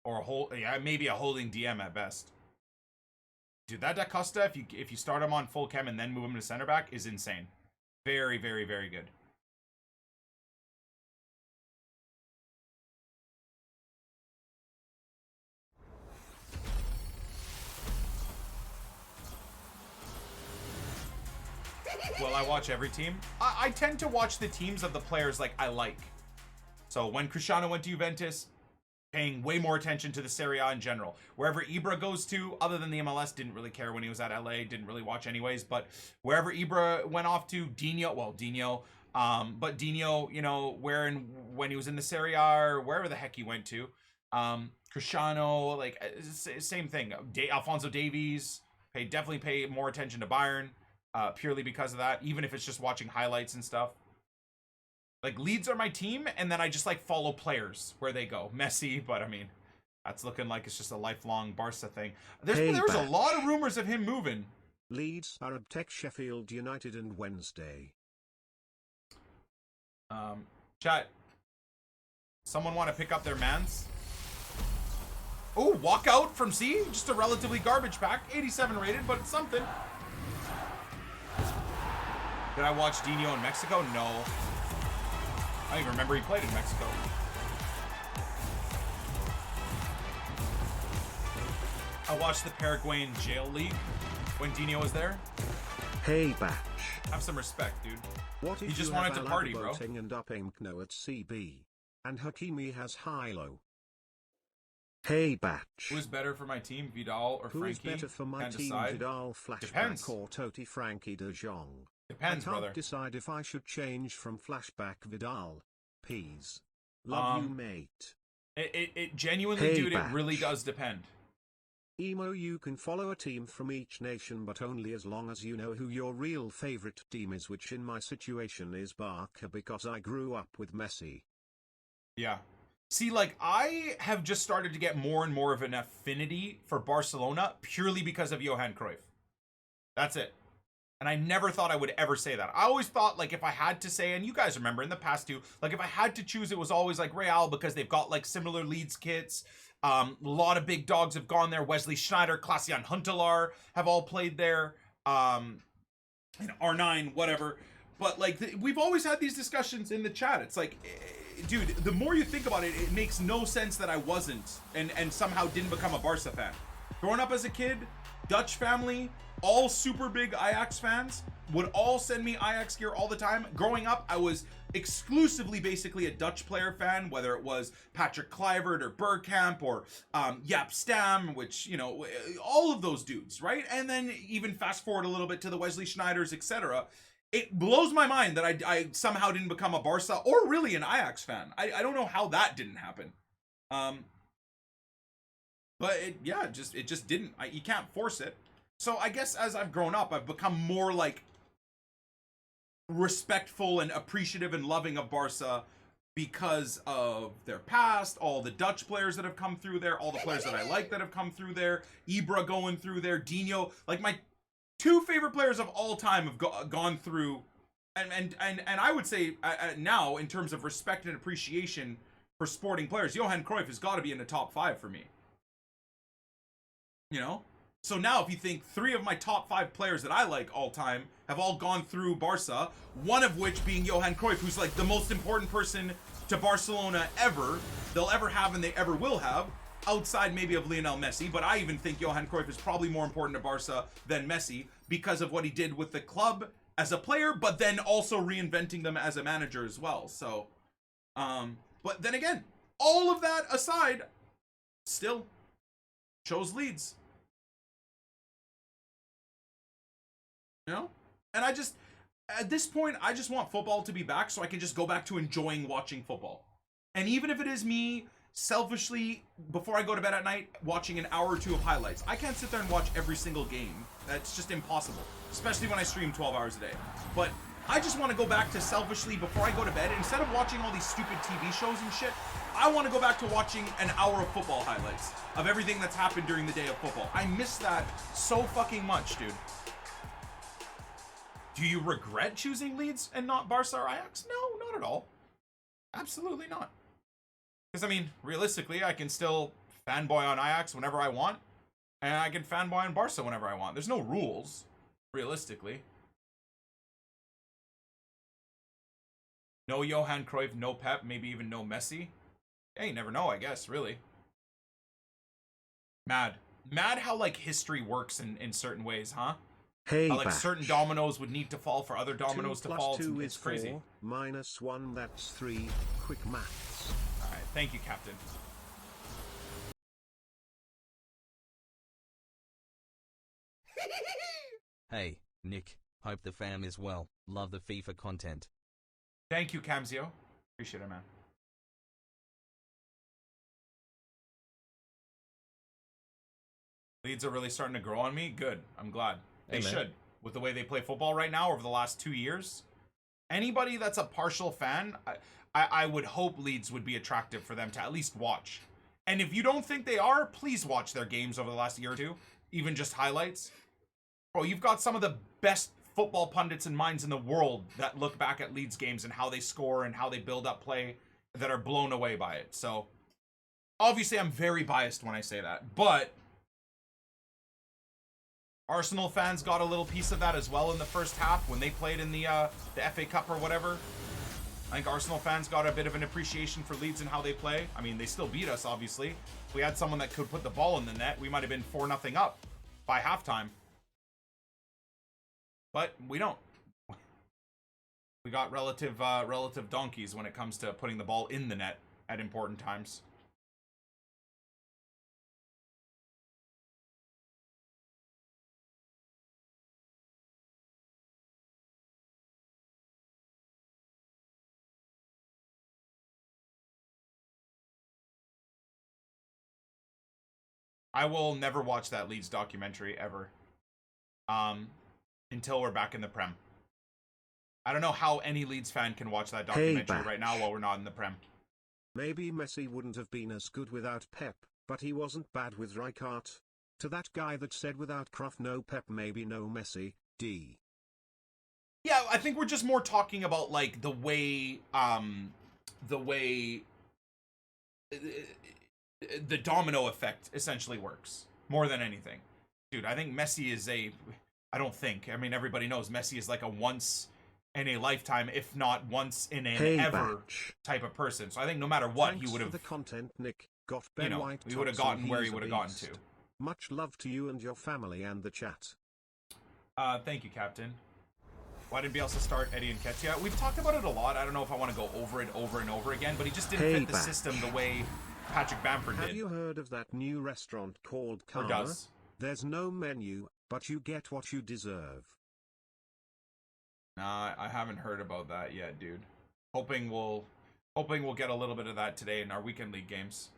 Or yeah, maybe a holding DM at best. Dude, that Da Costa, if you start him on full chem and then move him to center back, is insane. Very, very, very good. Well, I watch every team. I tend to watch the teams of the players like I like. So when Cristiano went to Juventus, paying way more attention to the Serie A in general. Wherever Ibra goes to, other than the MLS, didn't really care when he was at LA, didn't really watch anyways. But wherever Ibra went off to, but Dino, you know, when he was in the Serie A or wherever the heck he went to, Cristiano, like same thing. Alfonso Davies, definitely pay more attention to Bayern. Purely because of that, even if it's just watching highlights and stuff. Like, Leeds are my team, and then I just, like, follow players where they go. Messi, but, I mean, that's looking like it's just a lifelong Barca thing. There was a lot of rumors of him moving. Leeds, Arab Tech, Sheffield United, and Wednesday. Chat. Someone want to pick up their mans? Oh, walkout from C? Just a relatively garbage pack. 87 rated, but it's something. Did I watch Dino in Mexico? No. I don't even remember he played in Mexico. I watched the Paraguayan Jail League when Dino was there. Hey Batch. Have some respect, dude. What if He just you wanted have to party, bro. Boating and up Imkno at CB, and Hakimi has high-low? Hey Batch. Who's better for my team, Vidal or Who Frankie? is better for my Can't team, decide. Vidal Flashback Depends. or Totti Frankie de Jong? Depends, I can't brother. decide if I should change from Flashback Vidal. Peas. Love you, mate. It genuinely, Hey, dude, Batch. it really does depend. Emo, you can follow a team from each nation, but only as long as you know who your real favorite team is, which in my situation is Barca because I grew up with Messi. Yeah. See, like, I have just started to get more and more of an affinity for Barcelona purely because of Johan Cruyff. That's it. And I never thought I would ever say that. I always thought, like, if I had to say, and you guys remember in the past too, like, if I had to choose, it was always like Real because they've got, like, similar Leeds kits. A lot of big dogs have gone there. Wesley Schneider, Klaas-Jan Huntelaar have all played there. And R9, whatever. But, like, we've always had these discussions in the chat. It's like, dude, the more you think about it, it makes no sense that I wasn't and somehow didn't become a Barca fan. Growing up as a kid, Dutch family, all super big Ajax fans, would all send me Ajax gear all the time. Growing up, I was exclusively basically a Dutch player fan, whether it was Patrick Kluivert or Bergkamp or Jaap Stam, which, you know, all of those dudes, right? And then even fast forward a little bit to the Wesley Schneiders, etc. It blows my mind that I somehow didn't become a Barca or really an Ajax fan. I don't know how that didn't happen. But it just didn't. You can't force it. So I guess as I've grown up, I've become more like respectful and appreciative and loving of Barca because of their past, all the Dutch players that have come through there, all the players that I like that have come through there, Ibra going through there, Dino, like my two favorite players of all time have gone through, and I would say now in terms of respect and appreciation for sporting players, Johan Cruyff has got to be in the top 5 for me. You know? So now if you think 3 of my top 5 players that I like all time have all gone through Barca, one of which being Johan Cruyff, who's like the most important person to Barcelona ever, they'll ever have and they ever will have, outside maybe of Lionel Messi, but I even think Johan Cruyff is probably more important to Barca than Messi because of what he did with the club as a player, but then also reinventing them as a manager as well. So, but then again, all of that aside, still chose Leeds. You know? And I just, at this point, I just want football to be back so I can just go back to enjoying watching football. And even if it is me selfishly, before I go to bed at night, watching an hour or 2 of highlights, I can't sit there and watch every single game. That's just impossible, especially when I stream 12 hours a day. But I just want to go back to selfishly, before I go to bed, instead of watching all these stupid TV shows and shit, I want to go back to watching an hour of football highlights of everything that's happened during the day of football. I miss that so fucking much, dude. Do you regret choosing Leeds and not Barca or Ajax? No, not at all. Absolutely not. Because, I mean, realistically, I can still fanboy on Ajax whenever I want, and I can fanboy on Barca whenever I want. There's no rules, realistically. No Johan Cruyff, no Pep, maybe even no Messi. Yeah, you never know, I guess, really. Mad how, like, history works in certain ways, huh? Hey, how, like, Batch. certain dominoes would need to fall for other dominoes 2 to plus fall. 2 It's is crazy. 4, minus 1, that's 3. Quick maths. All right, thank you, Captain. Hey, Nick, hope the fam is well. Love the FIFA content. Thank you, Camzio. Appreciate it, man. Leeds are really starting to grow on me. Good. I'm glad. They should. With the way they play football right now over the last 2 years. Anybody that's a partial fan, I would hope Leeds would be attractive for them to at least watch. And if you don't think they are, please watch their games over the last year or 2. Even just highlights. Bro, you've got some of the best football pundits and minds in the world that look back at Leeds games and how they score and how they build up play that are blown away by it. So, obviously I'm very biased when I say that. But Arsenal fans got a little piece of that as well in the first half when they played in the FA Cup or whatever. I think Arsenal fans got a bit of an appreciation for Leeds and how they play. I mean, they still beat us, obviously. If we had someone that could put the ball in the net, we might have been 4-0 up by halftime. But we don't. We got relative donkeys when it comes to putting the ball in the net at important times. I will never watch that Leeds documentary ever. Until we're back in the Prem. I don't know how any Leeds fan can watch that documentary right now while we're not in the Prem. Maybe Messi wouldn't have been as good without Pep, but he wasn't bad with Rijkaard. To that guy that said without Cruyff no Pep maybe no Messi, D. Yeah, I think we're just more talking about like the way the domino effect essentially works more than anything. Dude, I think Messi is I mean, everybody knows Messi is like a once in a lifetime, if not once in an ever type of person. So I think no matter what, he would have, the content, Nick, got you know, White we would have gotten where he would have gotten to. Much love to you and your family and the chat. Thank you, Captain. Why didn't Bielsa start Eddie and Nketiah? We've talked about it a lot. I don't know if I want to go over it over and over again, but he just didn't fit the system the way Patrick Bamford did. Have you heard of that new restaurant called Karma? Or does? There's no menu, but you get what you deserve. Nah, I haven't heard about that yet, dude. Hoping we'll get a little bit of that today in our weekend league games.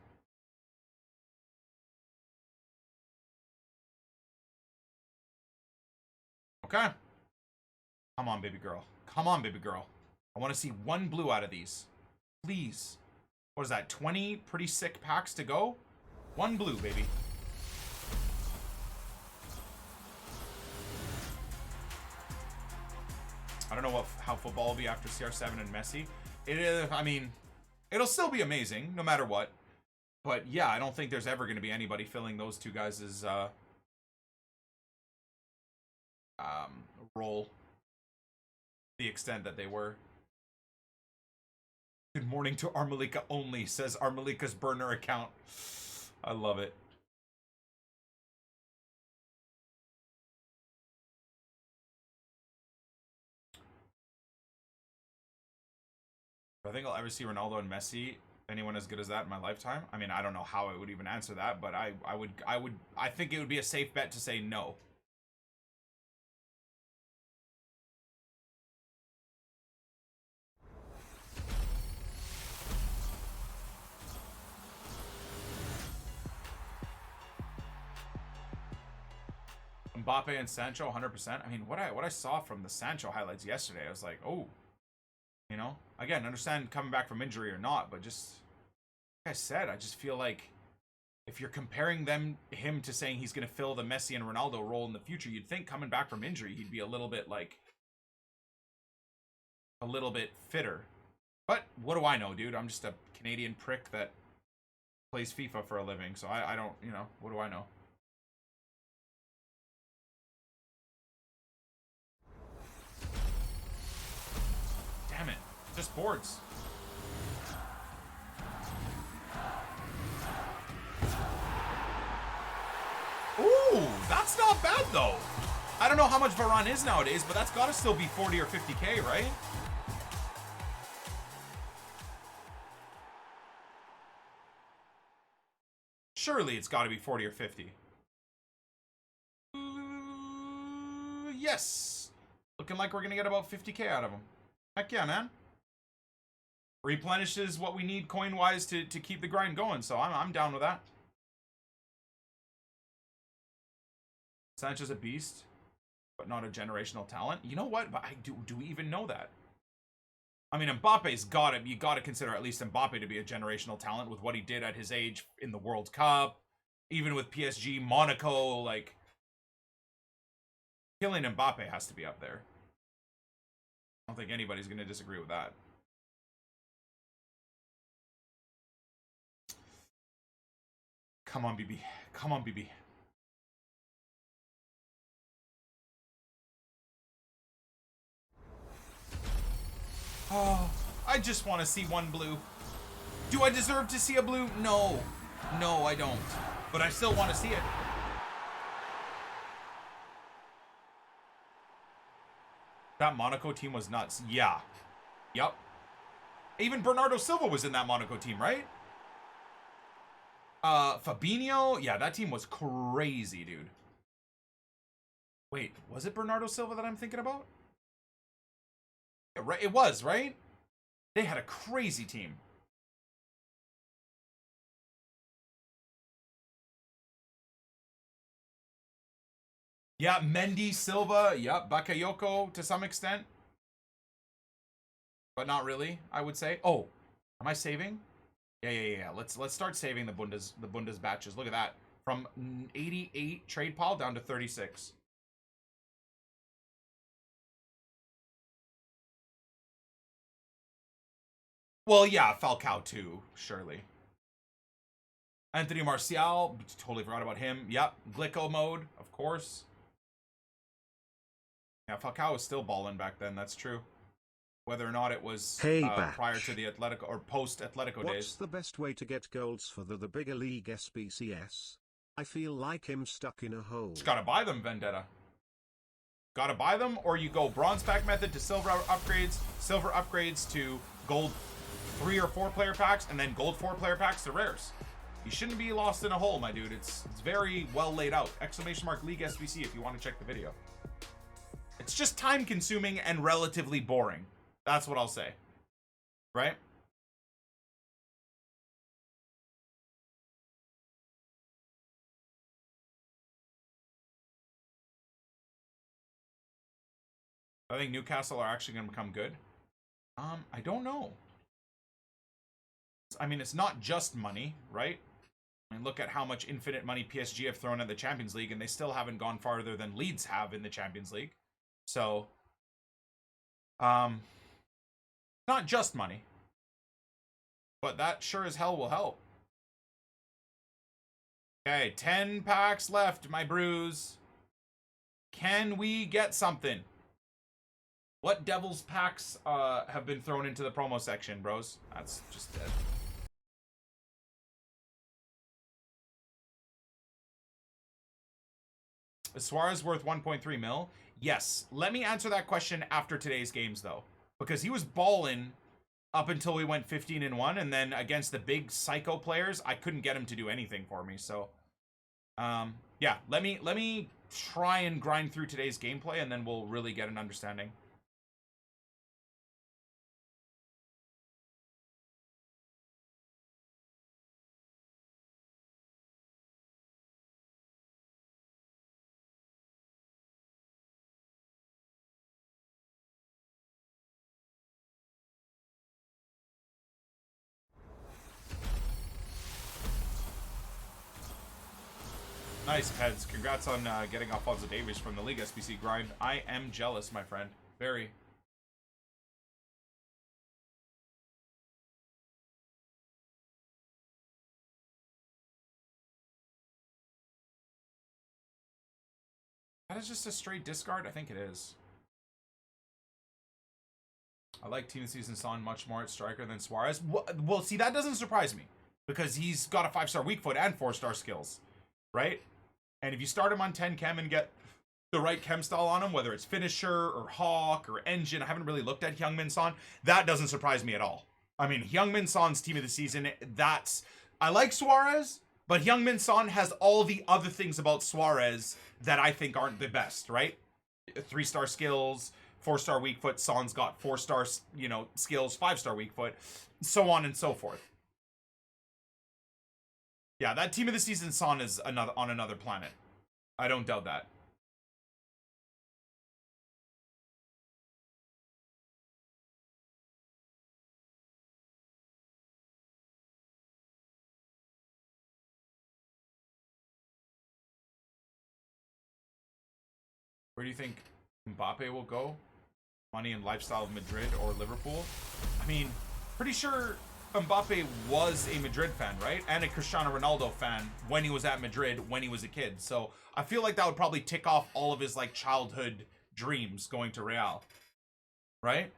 Okay. Come on, baby girl. Come on, baby girl. I want to see one blue out of these. Please. What is that? 20 pretty sick packs to go? One blue, baby. I don't know how football will be after CR7 and Messi. I mean, it'll still be amazing, no matter what. But yeah, I don't think there's ever going to be anybody filling those two guys' role the extent that they were. Good morning to Armalika only, says Armalika's burner account. I love it. I think I'll ever see Ronaldo and Messi, anyone as good as that in my lifetime. I mean, I don't know how I would even answer that, but I think it would be a safe bet to say no. Mbappe and Sancho 100%. I mean, what I saw from the Sancho highlights yesterday, I was like, oh, you know, again, understand coming back from injury or not, but just like I said, I just feel like if you're comparing him to saying he's going to fill the Messi and Ronaldo role in the future, you'd think coming back from injury, he'd be a little bit fitter. But what do I know, dude? I'm just a Canadian prick that plays FIFA for a living, so I don't, you know, what do I know? Damn it. Just boards. Ooh, that's not bad though. I don't know how much Varane is nowadays, but that's got to still be 40 or 50k, right? Surely it's got to be 40 or 50. Yes. Looking like we're going to get about 50k out of him. Heck yeah, man. Replenishes what we need coin-wise to keep the grind going, so I'm down with that. Sancho's a beast, but not a generational talent. You know what? But do we even know that? I mean, Mbappe's got it. You got to consider at least Mbappe to be a generational talent with what he did at his age in the World Cup, even with PSG, Monaco. Like, Kylian Mbappe has to be up there. I don't think anybody's going to disagree with that. Come on, BB. Come on, BB. Oh, I just want to see one blue. Do I deserve to see a blue? No. No, I don't. But I still want to see it. That Monaco team was nuts. Yeah. Yep. Even Bernardo Silva was in that Monaco team, right? Fabinho. Yeah, that team was crazy, dude. Wait, was it Bernardo Silva that I'm thinking about? Yeah, right, it was, right? They had a crazy team. Yeah, Mendy, Silva, yep, Bakayoko to some extent. But not really, I would say. Oh, am I saving? Yeah. Let's start saving the Bundes batches. Look at that. From 88 trade pile down to 36. Well, yeah, Falcao too, surely. Anthony Martial, totally forgot about him. Yep, Glico mode, of course. Yeah, Falcao was still balling back then, that's true. Whether or not it was prior to the Atletico or post Atletico days. What's the best way to get golds for the bigger league SBCS? I feel like I'm stuck in a hole. Just gotta buy them, Vendetta. Gotta buy them, or you go bronze pack method to silver upgrades to gold 3 or 4 player packs, and then gold 4 player packs to rares. You shouldn't be lost in a hole, my dude. It's very well laid out. ! League SBC if you want to check the video. It's just time consuming and relatively boring. That's what I'll say. Right? I think Newcastle are actually going to become good. I don't know. I mean, it's not just money, right? I mean, look at how much infinite money PSG have thrown at the Champions League, and they still haven't gone farther than Leeds have in the Champions League. So, not just money, but that sure as hell will help. Okay, 10 packs left, my brews. Can we get something? What Devils packs have been thrown into the promo section, bros? That's just dead. Is Suarez worth 1.3 mil? Yes. Let me answer that question after today's games, though. Because he was balling up until we went 15-1, and then against the big psycho players, I couldn't get him to do anything for me. So, yeah, let me try and grind through today's gameplay, and then we'll really get an understanding. Nice, Peds. Congrats on getting Alphonso Davies from the League SBC grind. I am jealous, my friend. Very. That is just a straight discard? I think it is. I like Team of the Season Son much more at striker than Suarez. Well, see, that doesn't surprise me. Because he's got a 5-star weak foot and 4-star skills. Right? And if you start him on 10 chem and get the right chem style on him, whether it's finisher or hawk or engine, I haven't really looked at Heung-min Son. That doesn't surprise me at all. I mean, Heung-min Son's team of the season, that's... I like Suarez, but Heung-min Son has all the other things about Suarez that I think aren't the best, right? 3-star skills, 4-star weak foot. Son's got 4-star, you know, skills, 5-star weak foot, so on and so forth. Yeah, that team of the season Son is on another planet. I don't doubt that. Where do you think Mbappe will go? Money and lifestyle of Madrid or Liverpool? I mean, pretty sure Mbappe was a Madrid fan, right? And a Cristiano Ronaldo fan when he was at Madrid, when he was a kid. So I feel like that would probably tick off all of his like childhood dreams going to Real, right?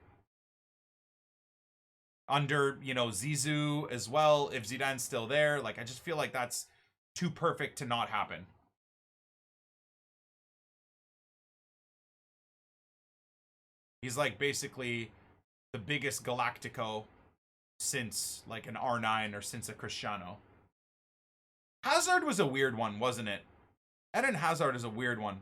under, you know, Zizou as well, if Zidane's still there. Like, I just feel like that's too perfect to not happen. He's like basically the biggest Galactico since like an R9 or since a Cristiano. Hazard was a weird one, wasn't it? Eden Hazard is a weird one.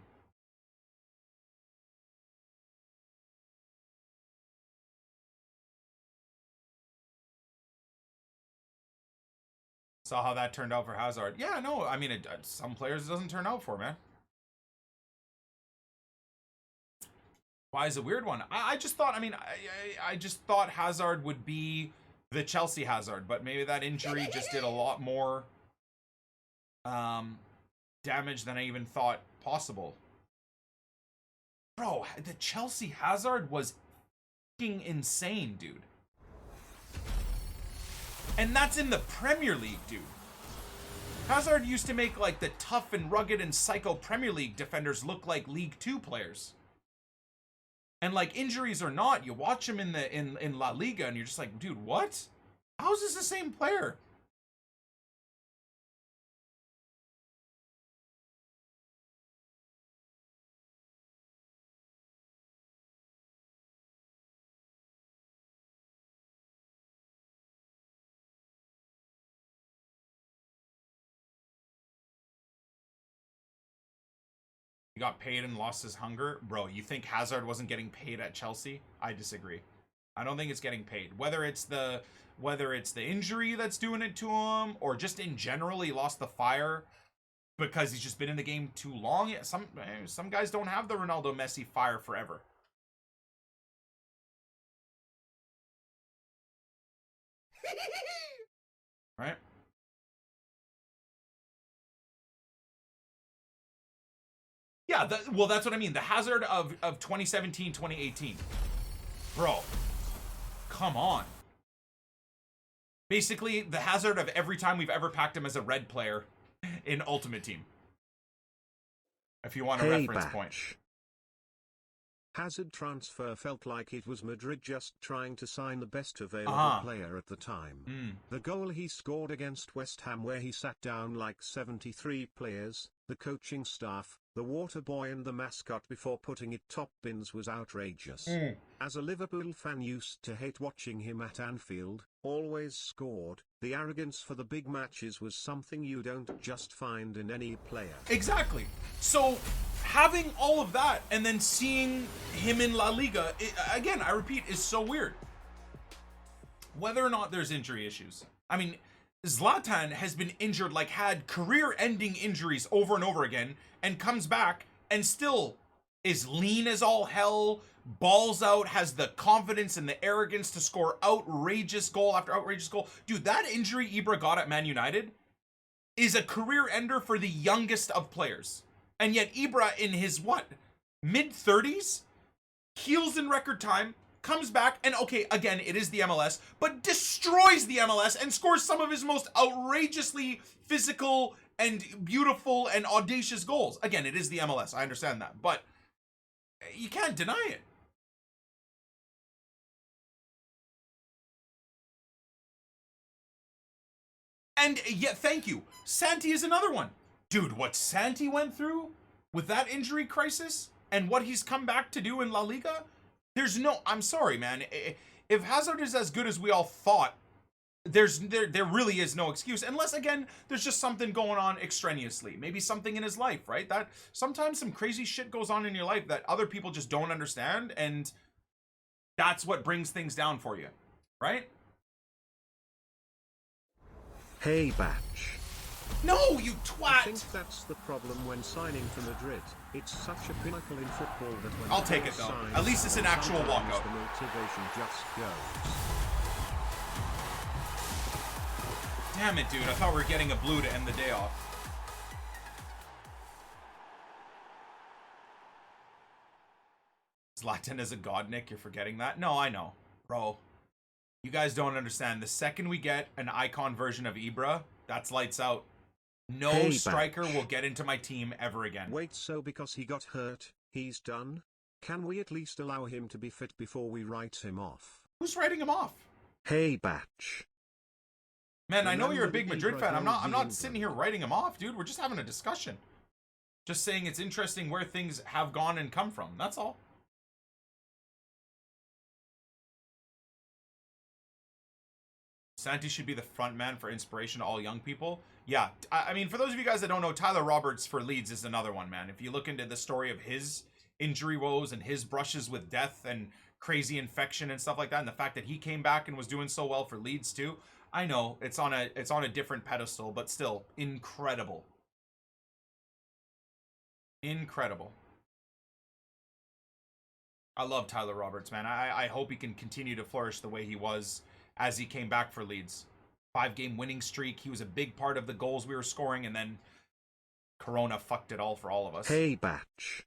Saw how that turned out for Hazard. Yeah, no, I mean, some players it doesn't turn out for, man. Why is a weird one? I just thought, I mean, I just thought Hazard would be the Chelsea Hazard, but maybe that injury just did a lot more damage than I even thought possible. Bro, the Chelsea Hazard was fucking insane, dude. And that's in the Premier League, dude. Hazard used to make like the tough and rugged and psycho Premier League defenders look like League 2 players. And like, injuries or not, you watch him in La Liga and you're just like, dude, what? How is this the same player? He got paid and lost his hunger. Bro, you think Hazard wasn't getting paid at Chelsea? I disagree. I don't think it's getting paid. Whether it's the injury that's doing it to him, or just in general he lost the fire because he's just been in the game too long. Yeah, some guys don't have the Ronaldo Messi fire forever. Right? Yeah, well, that's what I mean. The Hazard of 2017, 2018. Bro, come on. Basically, the Hazard of every time we've ever packed him as a red player in Ultimate Team. If you want a reference point. Hazard transfer felt like it was Madrid just trying to sign the best available player at the time. The goal he scored against West Ham, where he sat down like 73 players, the coaching staff, the water boy and the mascot before putting it top bins, was outrageous. As a Liverpool fan used to hate watching him at Anfield, always scored, the arrogance for the big matches was something you don't just find in any player. Exactly. So, having all of that and then seeing him in La Liga, again, I repeat, is so weird. Whether or not there's injury issues. I mean, Zlatan has been injured, like had career-ending injuries over and over again, and comes back and still is lean as all hell, balls out, has the confidence and the arrogance to score outrageous goal after outrageous goal. Dude, that injury Ibra got at Man United is a career ender for the youngest of players. And yet Ibra, in his, mid-30s, heals in record time, comes back, and okay, again, it is the MLS, but destroys the MLS and scores some of his most outrageously physical and beautiful and audacious goals. Again, it is the MLS, I understand that, but you can't deny it. And yet, thank you, Santi is another one. Dude, what Santi went through with that injury crisis and what he's come back to do in La Liga, there's no, I'm sorry, man. If Hazard is as good as we all thought, there really is no excuse. Unless, again, there's just something going on extraneously. Maybe something in his life, right? That sometimes some crazy shit goes on in your life that other people just don't understand, and that's what brings things down for you, right? Hey, Batch. No, you twat! I think that's the problem when signing for Madrid. It's such a pinnacle in football that when I'll take it though. At least it's an actual walkout. The motivation just goes. Damn it, dude. I thought we were getting a blue to end the day off. Zlatan is a god, Nick. You're forgetting that? No, I know. Bro, you guys don't understand. The second we get an icon version of Ibra, that's lights out. No striker will get into my team ever again. Wait, so because he got hurt, he's done? Can we at least allow him to be fit before we write him off? Who's writing him off? Hey Batch. Man, I know you're a Remember big the Madrid fan. I'm not England. sitting here writing him off, dude. We're just having a discussion. Just saying it's interesting where things have gone and come from. That's all. Santi should be the front man for inspiration to all young people. Yeah, I mean, for those of you guys that don't know, Tyler Roberts for Leeds is another one, man. If you look into the story of his injury woes and his brushes with death and crazy infection and stuff like that, and the fact that he came back and was doing so well for Leeds too, I know it's on a different pedestal, but still incredible. Incredible. I love Tyler Roberts, man. I hope he can continue to flourish the way he was as he came back for Leeds. 5-game winning streak. He was a big part of the goals we were scoring, and then Corona fucked it all for all of us. Hey Batch.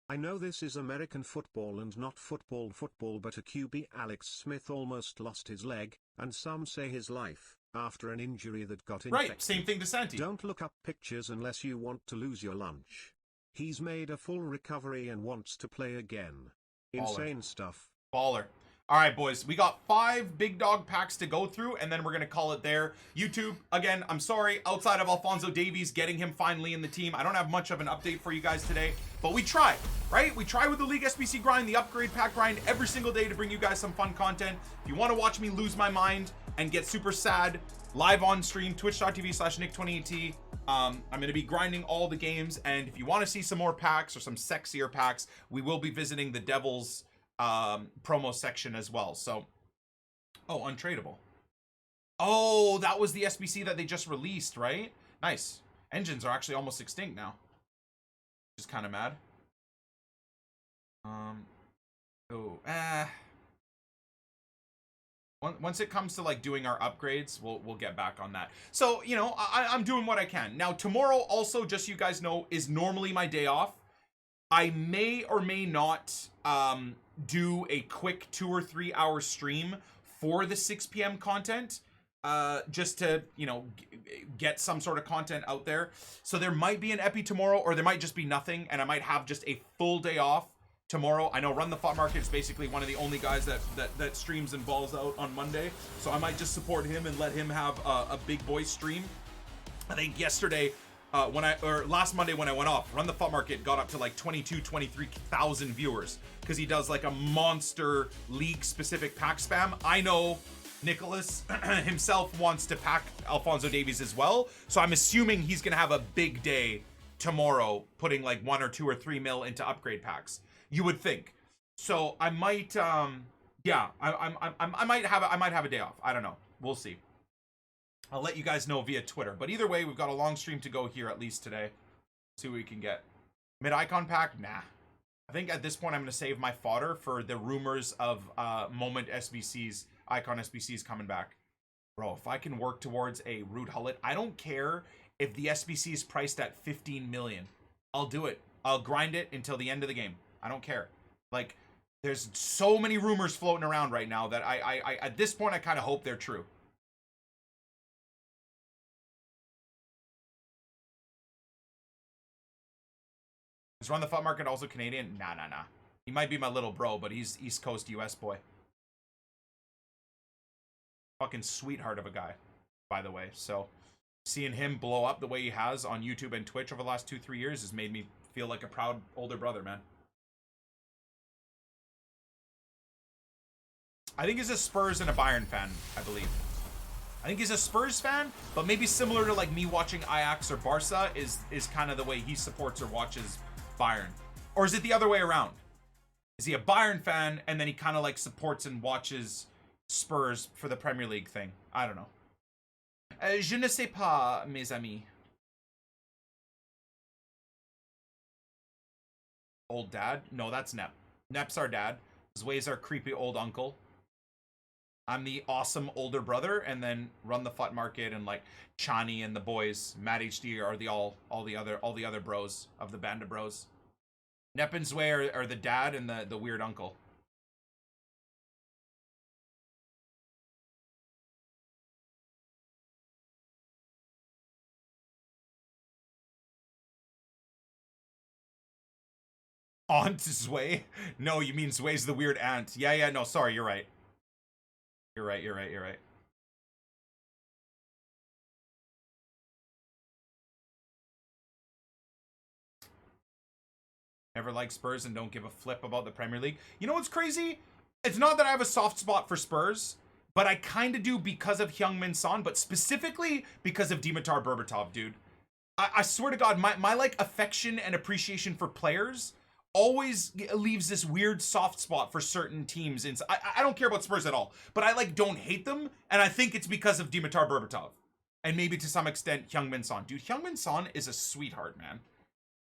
I know this is American football and not football, but a QB Alex Smith almost lost his leg, and some say his life, after an injury that got infected. Right, same thing to Santi. Don't look up pictures unless you want to lose your lunch. He's made a full recovery and wants to play again. Insane stuff. Baller. All right, boys, we got 5 big dog packs to go through, and then we're going to call it there. YouTube, again, I'm sorry, outside of Alphonso Davies, getting him finally in the team, I don't have much of an update for you guys today, but we try, right? We try with the League SBC grind, the upgrade pack grind, every single day to bring you guys some fun content. If you want to watch me lose my mind and get super sad, live on stream, twitch.tv/Nick20AT. I'm going to be grinding all the games, and if you want to see some more packs or some sexier packs, we will be visiting the Devils promo section as well. So, oh, untradeable. Oh, that was the SBC that they just released, right? Nice. Engines are actually almost extinct now, which is kind of mad. Once it comes to like doing our upgrades, we'll get back on that. So, you know, I'm doing what I can. Now, tomorrow also, just so you guys know, is normally my day off. I may or may not do a quick 2 or 3 hour stream for the 6 p.m. content, just to, you know, get some sort of content out there. So there might be an epi tomorrow, or there might just be nothing, and I might have just a full day off tomorrow. I know Run the Thought Market is basically one of the only guys that streams and balls out on Monday, so I might just support him and let him have a big boy stream. I think yesterday, last Monday when I went off, Run the Thought Market got up to like 23,000 viewers because he does like a monster league specific pack spam. I know Nicholas himself wants to pack Alphonso Davies as well, so I'm assuming he's gonna have a big day tomorrow, putting like 1 or 2 or 3 mil into upgrade packs. You would think. So I might, yeah, I might have a day off. I don't know. We'll see. I'll let you guys know via Twitter. But either way, we've got a long stream to go here at least today. See what we can get. Mid-icon pack? Nah. I think at this point I'm going to save my fodder for the rumors of moment SBCs, icon SBCs coming back. Bro, if I can work towards a Ruud Hullet, I don't care if the SBC is priced at 15 million. I'll do it. I'll grind it until the end of the game. I don't care. Like, there's so many rumors floating around right now that I at this point I kind of hope they're true. Is Run the Thought Market also Canadian? Nah. He might be my little bro, but he's East Coast US boy. Fucking sweetheart of a guy, by the way. So, seeing him blow up the way he has on YouTube and Twitch over the last 2-3 years has made me feel like a proud older brother, man. I think he's a Spurs and a Bayern fan, I believe. I think he's a Spurs fan, but maybe similar to like me watching Ajax or Barca is kind of the way he supports or watches Bayern. Or is it the other way around? Is he a Bayern fan and then he kind of like supports and watches Spurs for the Premier League thing? I don't know. Je ne sais pas, mes amis. Old dad? No, that's Nep. Nep's our dad. Zway's our creepy old uncle. I'm the awesome older brother, and then Run the Thought Market and like Chani and the boys, Matt HD are the all the other bros of the band of bros. Nep and Zway are the dad and the weird uncle. Aunt Zway? No, you mean Zway's the weird aunt. Yeah, no, sorry, you're right. You're right, you're right, you're right. Never like Spurs and don't give a flip about the Premier League. You know what's crazy? It's not that I have a soft spot for Spurs, but I kind of do because of Heung-min Son, but specifically because of Dimitar Berbatov, dude. I swear to God, my like affection and appreciation for players always leaves this weird soft spot for certain teams. And I don't care about Spurs at all, but I like don't hate them, and I think it's because of Dimitar Berbatov, and maybe to some extent Heung-min Son. Dude, Heung-min Son is a sweetheart, man.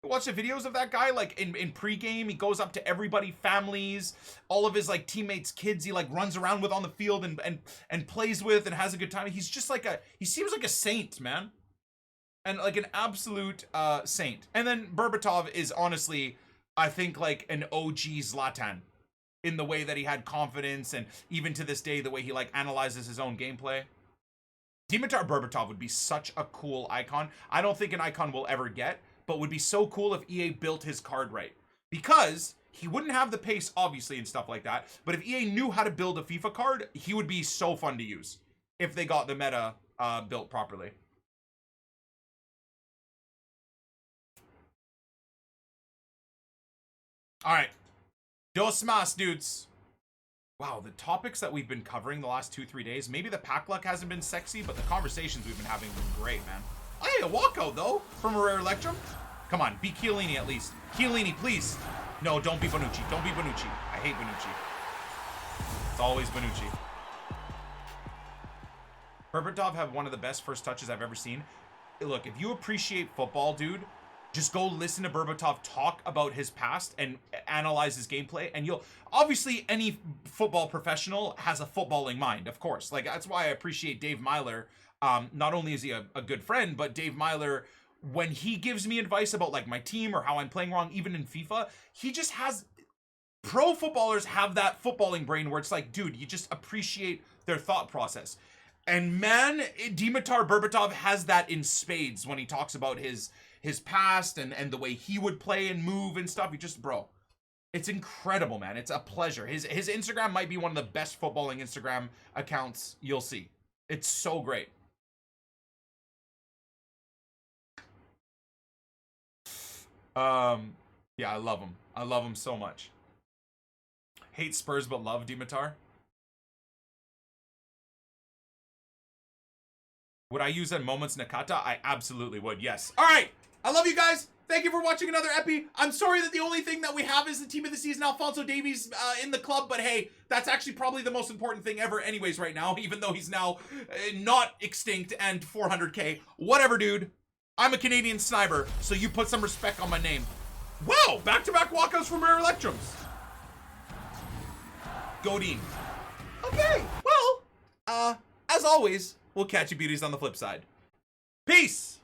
Watch the videos of that guy, like in pregame, he goes up to everybody, families, all of his like teammates, kids he like runs around with on the field and plays with and has a good time. He's just like he seems like a saint, man. And like an absolute saint. And then Berbatov is honestly, I think, like an OG Zlatan in the way that he had confidence, and even to this day, the way he like analyzes his own gameplay. Dimitar Berbatov would be such a cool icon. I don't think an icon will ever get, but would be so cool if EA built his card right. Because he wouldn't have the pace, obviously, and stuff like that. But if EA knew how to build a FIFA card, he would be so fun to use if they got the meta built properly. All right. Dos mas, dudes. Wow, the topics that we've been covering the last 2-3 days, maybe the pack luck hasn't been sexy, but the conversations we've been having have been great, man. Hey, a walkout, though, from a rare Electrum. Come on, be Chiellini at least. Chiellini, please. No, don't be Bonucci. Don't be Bonucci. I hate Bonucci. It's always Bonucci. Berbatov have one of the best first touches I've ever seen. Look, if you appreciate football, dude, just go listen to Berbatov talk about his past and analyze his gameplay, and you'll obviously, any football professional has a footballing mind, of course. Like, that's why I appreciate Dave Myler. Not only is he a good friend, but Dave Myler, when he gives me advice about like my team or how I'm playing wrong, even in FIFA, he just has, pro footballers have that footballing brain where it's like, dude, you just appreciate their thought process. And man, Dimitar Berbatov has that in spades when he talks about his past and the way he would play and move and stuff. You just, bro, it's incredible, man. It's a pleasure. His Instagram might be one of the best footballing Instagram accounts you'll see. It's so great. Yeah, I love him. I love him so much. Hate Spurs but love Dimitar. Would I use at moments Nakata? I absolutely would, yes. All right, I love you guys. Thank you for watching another epi. I'm sorry that the only thing that we have is the team of the season, Alphonso Davies, in the club, but hey, that's actually probably the most important thing ever anyways right now, even though he's now not extinct and 400k. Whatever, dude. I'm a Canadian sniper, so you put some respect on my name. Wow, back-to-back walkouts from Rare Electrums. Godin. Okay, well, as always, we'll catch you beauties on the flip side. Peace!